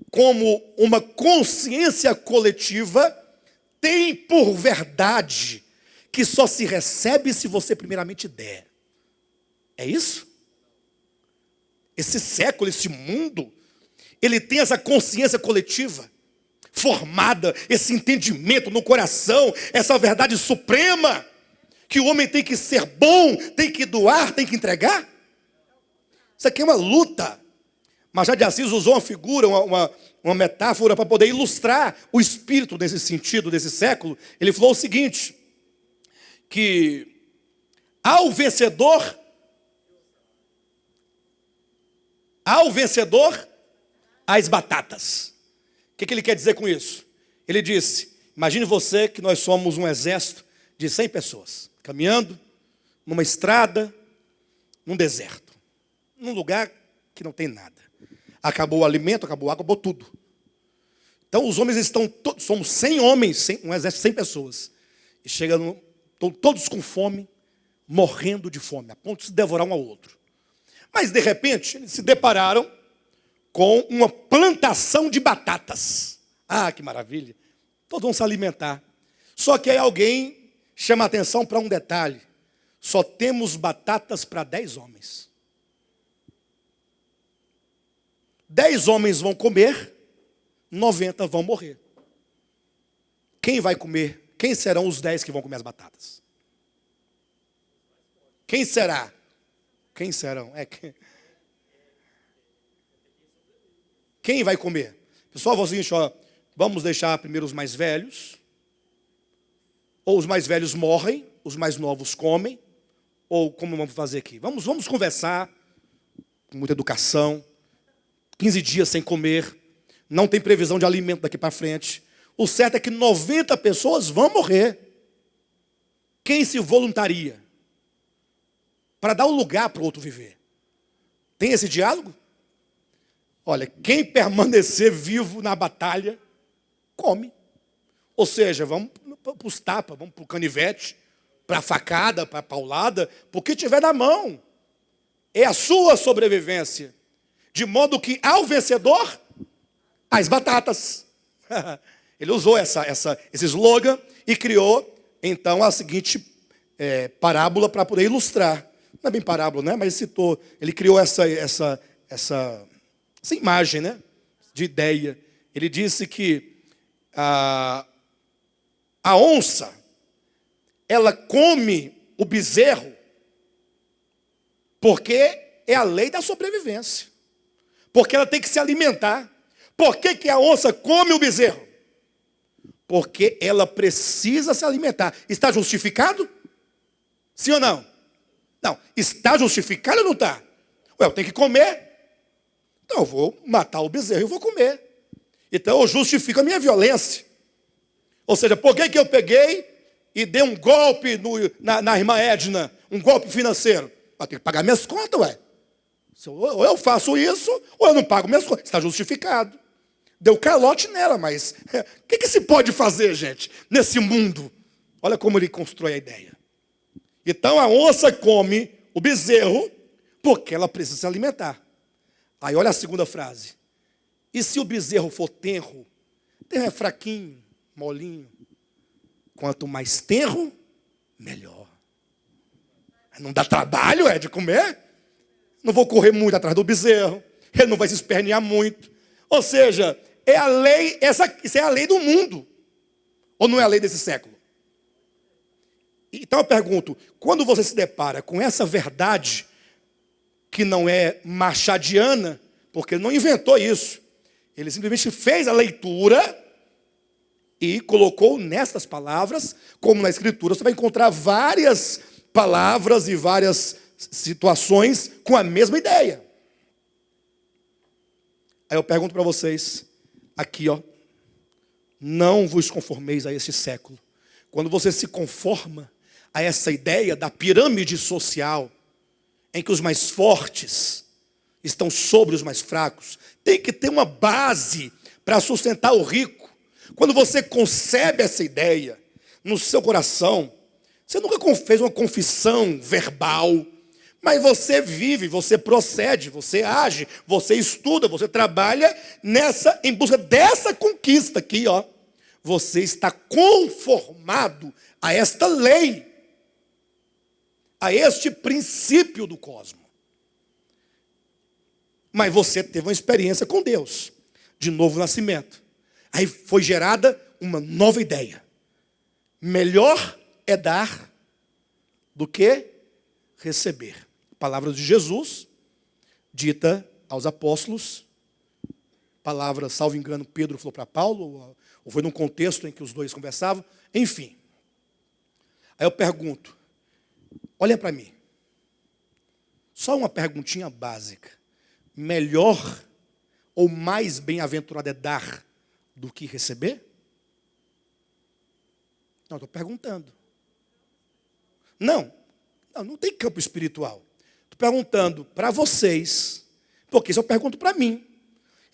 como uma consciência coletiva, tem por verdade que só se recebe se você primeiramente der. É isso? Esse século, esse mundo, ele tem essa consciência coletiva formada, esse entendimento no coração, essa verdade suprema, que o homem tem que ser bom, tem que doar, tem que entregar. Isso aqui é uma luta. Machado de Assis usou uma figura, uma metáfora para poder ilustrar o espírito desse sentido, desse século. Ele falou o seguinte, que ao vencedor, as batatas. O que ele quer dizer com isso? Ele disse, imagine você que nós somos um exército de 100 pessoas, caminhando numa estrada, num deserto, num lugar que não tem nada. Acabou o alimento, acabou a água, acabou tudo. Então os homens estão, somos 100 homens, um exército de 100 pessoas. E estão todos com fome, morrendo de fome, a ponto de se devorar um ao outro. Mas de repente, eles se depararam com uma plantação de batatas. Ah, que maravilha. Todos vão se alimentar. Só que aí alguém chama a atenção para um detalhe. Só temos batatas para 10 homens. 10 homens vão comer, 90 vão morrer. Quem vai comer? Quem serão os 10 que vão comer as batatas? Quem será? Quem serão? Quem vai comer? Pessoal, vou seguinte, vamos deixar primeiro os mais velhos. Ou os mais velhos morrem, os mais novos comem. Ou como vamos fazer aqui? Vamos conversar com muita educação. 15 dias sem comer. Não tem previsão de alimento daqui para frente. O certo é que 90 pessoas vão morrer. Quem se voluntaria para dar um lugar para o outro viver? Tem esse diálogo? Olha, quem permanecer vivo na batalha, come. Ou seja, vamos para os tapas, vamos para o canivete, para a facada, para a paulada, porque tiver na mão. É a sua sobrevivência. De modo que ao vencedor, as batatas. Ele usou esse slogan e criou, então, a seguinte parábola para poder ilustrar. Não é bem parábola, né? Mas citou. Ele criou essa imagem, né? De ideia. Ele disse que a onça, ela come o bezerro porque é a lei da sobrevivência. Porque ela tem que se alimentar. Por que a onça come o bezerro? Porque ela precisa se alimentar. Está justificado? Sim ou não? Não. Está justificado ou não está? Eu tenho que comer. Então eu vou matar o bezerro e vou comer. Então eu justifico a minha violência. Ou seja, por que eu peguei e dei um golpe na irmã Edna? Um golpe financeiro? Eu tenho que pagar minhas contas, ué. Ou eu faço isso, ou eu não pago minhas contas. Está justificado. Deu calote nela, mas o que se pode fazer, gente, nesse mundo? Olha como ele constrói a ideia. Então a onça come o bezerro porque ela precisa se alimentar. Aí olha a segunda frase. E se o bezerro for tenro é fraquinho, molinho. Quanto mais tenro, melhor. Não dá trabalho, de comer? Não vou correr muito atrás do bezerro. Ele não vai se espernear muito. Ou seja, é a lei, isso é a lei do mundo. Ou não é a lei desse século? Então eu pergunto, quando você se depara com essa verdade, que não é machadiana, porque ele não inventou isso. Ele simplesmente fez a leitura e colocou nestas palavras, como na Escritura, você vai encontrar várias palavras e várias situações com a mesma ideia. Aí eu pergunto para vocês, aqui não vos conformeis a esse século. Quando você se conforma a essa ideia da pirâmide social, em que os mais fortes estão sobre os mais fracos, tem que ter uma base para sustentar o rico. Quando você concebe essa ideia no seu coração, você nunca fez uma confissão verbal, mas você vive, você procede, você age, você estuda, você trabalha em busca dessa conquista aqui, Você está conformado a esta lei, a este princípio do cosmos. Mas você teve uma experiência com Deus, de novo nascimento. Aí foi gerada uma nova ideia. Melhor é dar do que receber. Palavra de Jesus, dita aos apóstolos. Palavra, salvo engano, Pedro falou para Paulo, ou foi num contexto em que os dois conversavam. Enfim. Aí eu pergunto, olha para mim. Só uma perguntinha básica. Melhor ou mais bem-aventurado é dar do que receber? Não, estou perguntando. Não tem campo espiritual. Estou perguntando para vocês, porque isso eu pergunto para mim.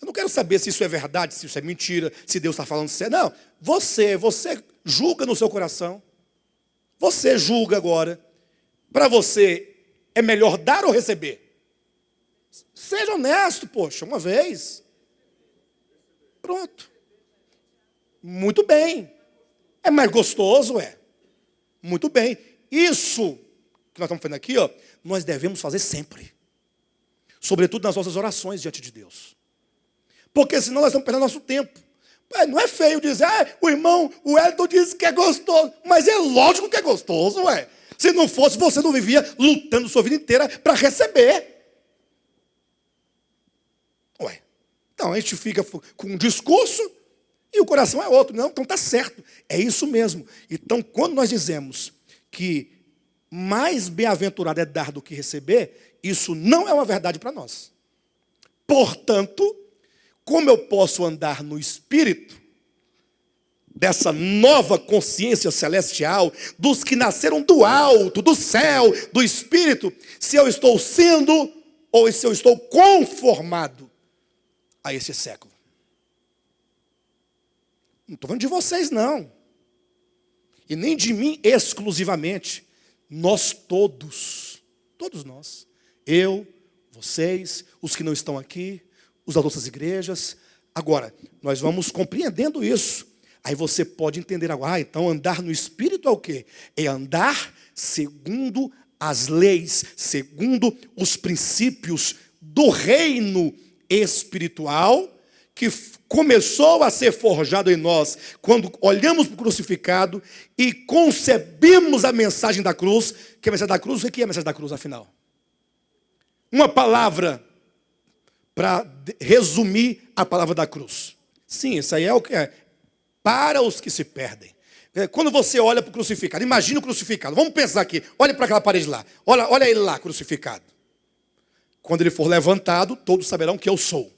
Eu não quero saber se isso é verdade, se isso é mentira, se Deus está falando sério. Não, você julga no seu coração. Você julga agora. Para você, é melhor dar ou receber? Seja honesto, poxa, uma vez. Pronto. Muito bem. É mais gostoso, Muito bem. Isso que nós estamos fazendo aqui, nós devemos fazer sempre. Sobretudo nas nossas orações diante de Deus. Porque senão nós estamos perdendo nosso tempo. Não é feio dizer, o irmão, o Elton disse que é gostoso. Mas é lógico que é gostoso, ué. Se não fosse, você não vivia lutando sua vida inteira para receber. Ué. Então a gente fica com um discurso e o coração é outro. Não, então está certo. É isso mesmo. Então, quando nós dizemos que mais bem-aventurado é dar do que receber, isso não é uma verdade para nós. Portanto, como eu posso andar no Espírito, dessa nova consciência celestial, dos que nasceram do alto, do céu, do Espírito, se eu estou sendo ou se eu estou conformado a esse século? Não estou falando de vocês, não. E nem de mim exclusivamente. Nós todos nós, eu, vocês, os que não estão aqui, os das outras igrejas. Agora, nós vamos compreendendo isso. Aí você pode entender agora, então andar no Espírito é o quê? É andar segundo as leis, segundo os princípios do reino espiritual, que começou a ser forjado em nós quando olhamos para o crucificado e concebemos a mensagem da cruz. Que é a mensagem da cruz? O que é a mensagem da cruz, afinal? Uma palavra para resumir a palavra da cruz. Sim, isso aí é o que é. Para os que se perdem. Quando você olha para o crucificado, imagina o crucificado. Vamos pensar aqui, olha para aquela parede lá. Olha ele lá, crucificado. Quando ele for levantado, todos saberão que eu sou.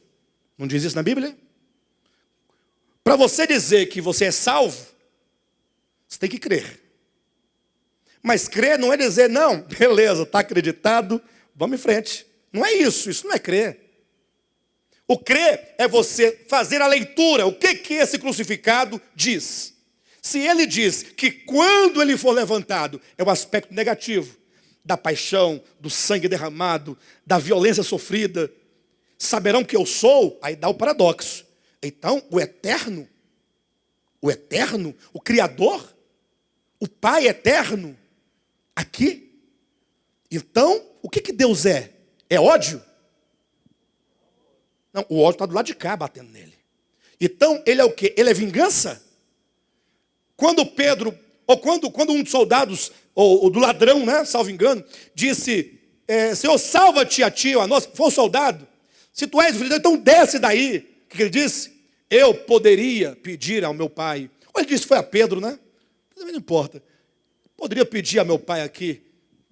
Não diz isso na Bíblia? Para você dizer que você é salvo, você tem que crer. Mas crer não é dizer, não, beleza, está acreditado, vamos em frente. Não é isso não é crer. O crer é você fazer a leitura. O que esse crucificado diz? Se ele diz que quando ele for levantado, é o aspecto negativo da paixão, do sangue derramado, da violência sofrida, saberão que eu sou, aí dá o paradoxo. Então, o eterno, o Criador, o Pai eterno, aqui. Então, o que Deus é? É ódio? Não, o ódio está do lado de cá batendo nele. Então, ele é o quê? Ele é vingança? Quando Pedro, ou quando um dos soldados, ou do ladrão, né, salvo engano, disse, Senhor, salva-te a ti ou a nós, foi o soldado. Se tu és filho de Deus, então desce daí. O que ele disse? Eu poderia pedir ao meu pai. Ou ele disse, foi a Pedro, né? Não importa. Poderia pedir a meu pai aqui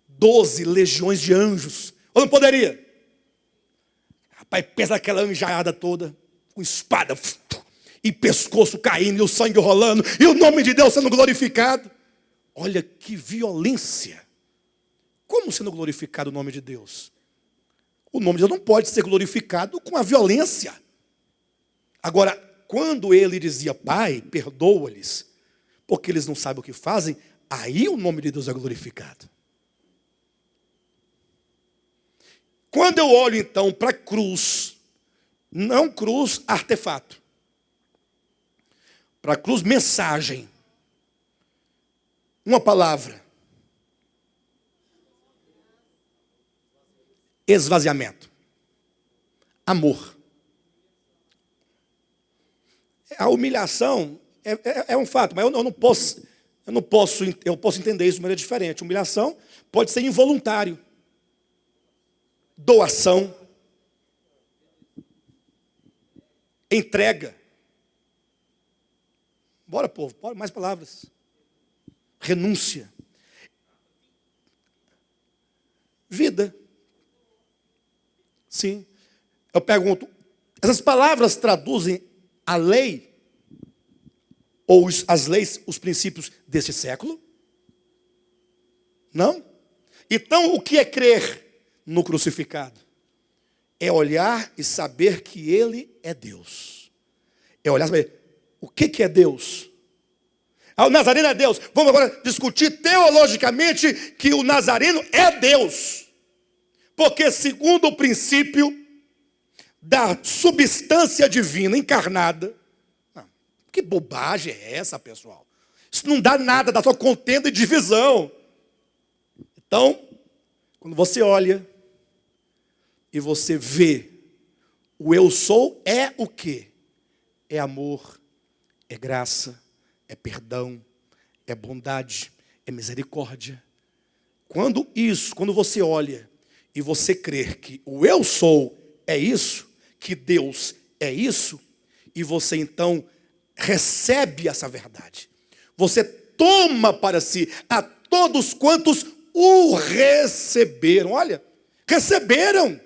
12 legiões de anjos. Ou não poderia? Rapaz, pesa aquela anjaiada toda, com espada e pescoço caindo, e o sangue rolando, e o nome de Deus sendo glorificado. Olha que violência. Como sendo glorificado o nome de Deus? O nome de Deus não pode ser glorificado com a violência. Agora, quando ele dizia, Pai, perdoa-lhes, porque eles não sabem o que fazem, aí o nome de Deus é glorificado. Quando eu olho então para a cruz, não cruz artefato, para a cruz mensagem, uma palavra, esvaziamento, amor. A humilhação é um fato, mas eu posso entender isso de maneira diferente. Humilhação pode ser involuntário. Doação. Entrega. Bora, povo, bora, mais palavras. Renúncia. Vida. Sim. Eu pergunto, essas palavras traduzem a lei, ou as leis, os princípios desse século? Não? Então, o que é crer no crucificado? É olhar e saber que Ele é Deus. É olhar e saber, o que é Deus? O Nazareno é Deus. Vamos agora discutir teologicamente que o Nazareno é Deus. Porque segundo o princípio da substância divina encarnada. Não, que bobagem é essa, pessoal? Isso não dá nada, dá só contenda e divisão. Então, quando você olha e você vê O eu sou é o quê? É amor, é graça, é perdão, é bondade, é misericórdia. Quando você olha e você crer que o eu sou é isso, que Deus é isso, e você então recebe essa verdade. Você toma para si a todos quantos o receberam. Olha, receberam.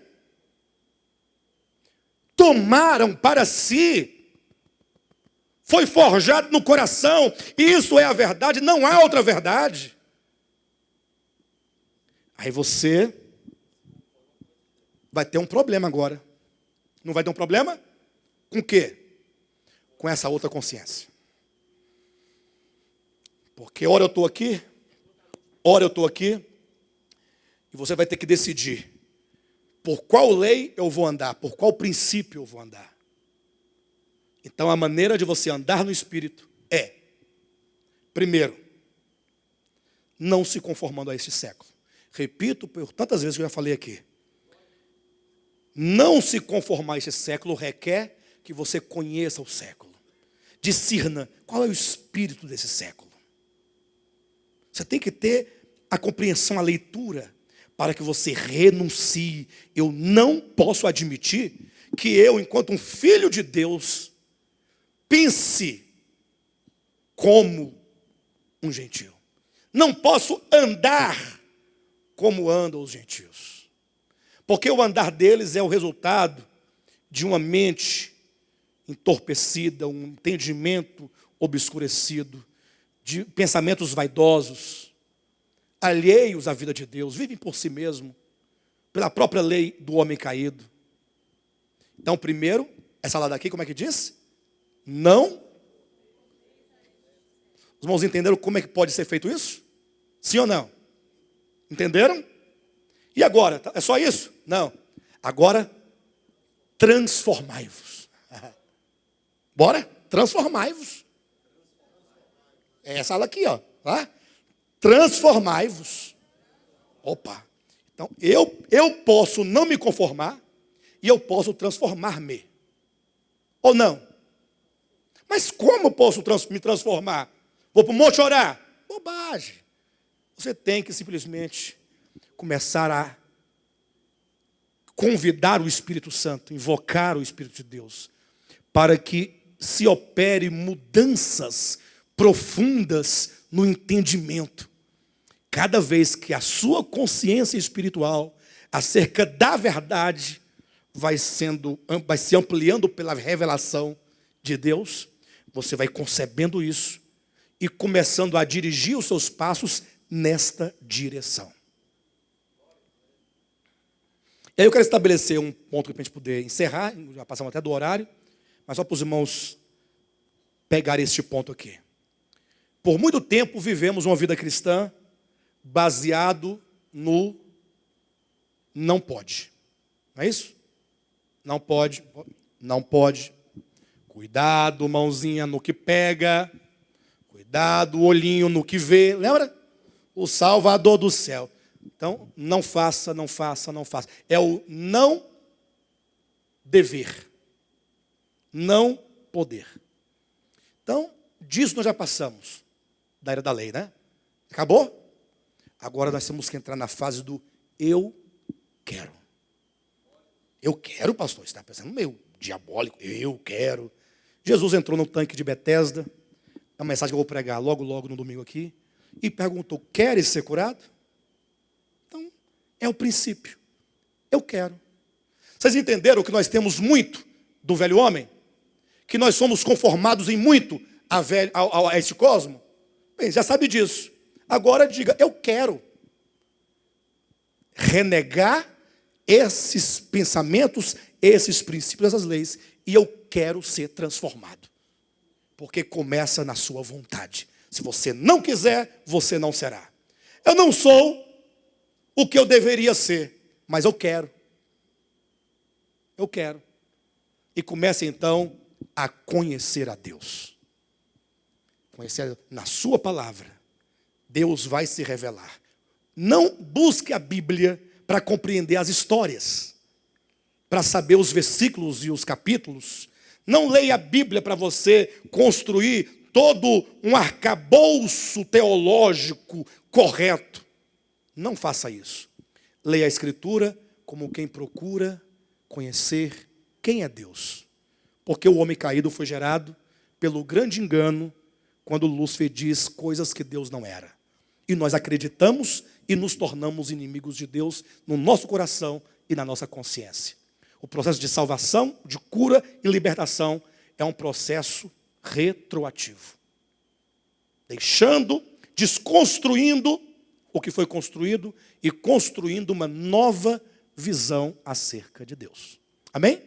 Tomaram para si. Foi forjado no coração. Isso é a verdade, não há outra verdade. Aí você vai ter um problema agora. Não vai ter um problema? Com o quê? Com essa outra consciência. Porque ora eu estou aqui, ora eu estou aqui, e você vai ter que decidir por qual lei eu vou andar, por qual princípio eu vou andar. Então a maneira de você andar no Espírito é, primeiro, não se conformando a este século. Repito por tantas vezes que eu já falei aqui. Não se conformar a este século requer que você conheça o século. Discirna qual é o espírito desse século. Você tem que ter a compreensão, a leitura, para que você renuncie. Eu não posso admitir que eu, enquanto um filho de Deus, pense como um gentio. Não posso andar como andam os gentios. Porque o andar deles é o resultado de uma mente entorpecida, um entendimento obscurecido, de pensamentos vaidosos, alheios à vida de Deus, vivem por si mesmo, pela própria lei do homem caído. Então, primeiro, essa lá daqui, como é que diz? Não. Os irmãos entenderam como é que pode ser feito isso? Sim ou não? Entenderam? E agora? É só isso? Não. Agora, transformai-vos. Bora? Transformai-vos. É essa aula aqui, ó. Tá? Transformai-vos. Opa. Então, eu posso não me conformar e eu posso transformar-me. Ou não? Mas como posso me transformar? Vou para o monte orar? Bobagem. Você tem que simplesmente começar a convidar o Espírito Santo, invocar o Espírito de Deus, para que se opere mudanças profundas no entendimento. Cada vez que a sua consciência espiritual acerca da verdade vai se ampliando pela revelação de Deus, você vai concebendo isso e começando a dirigir os seus passos nesta direção. E aí eu quero estabelecer um ponto para a gente poder encerrar, já passamos até do horário, mas só para os irmãos pegarem este ponto aqui. Por muito tempo vivemos uma vida cristã baseado no não pode. Não é isso? Não pode, não pode. Cuidado, mãozinha no que pega. Cuidado, olhinho no que vê. Lembra? O Salvador do céu. Então, não faça, não faça, não faça. É o não dever. Não poder. Então, disso nós já passamos. Da era da lei, né? Acabou? Agora nós temos que entrar na fase do eu quero. Eu quero, pastor. Você está pensando meio diabólico. Eu quero. Jesus entrou no tanque de Betesda. É uma mensagem que eu vou pregar logo no domingo aqui. E perguntou, queres ser curado? Então, é o princípio. Eu quero. Vocês entenderam que nós temos muito do velho homem? Que nós somos conformados em muito a este cosmo? Bem, já sabe disso. Agora diga, eu quero renegar esses pensamentos, esses princípios, essas leis, e eu quero ser transformado. Porque começa na sua vontade. Se você não quiser, você não será. Eu não sou o que eu deveria ser, mas eu quero. Eu quero. E comece então a conhecer a Deus. Conhecer na sua palavra. Deus vai se revelar. Não busque a Bíblia para compreender as histórias. para saber os versículos e os capítulos. Não leia a Bíblia para você construir todo um arcabouço teológico correto. Não faça isso. Leia a Escritura como quem procura conhecer quem é Deus. Porque o homem caído foi gerado pelo grande engano quando Lúcifer diz coisas que Deus não era. E nós acreditamos e nos tornamos inimigos de Deus no nosso coração e na nossa consciência. O processo de salvação, de cura e libertação é um processo retroativo. Deixando, desconstruindo o que foi construído e construindo uma nova visão acerca de Deus. Amém?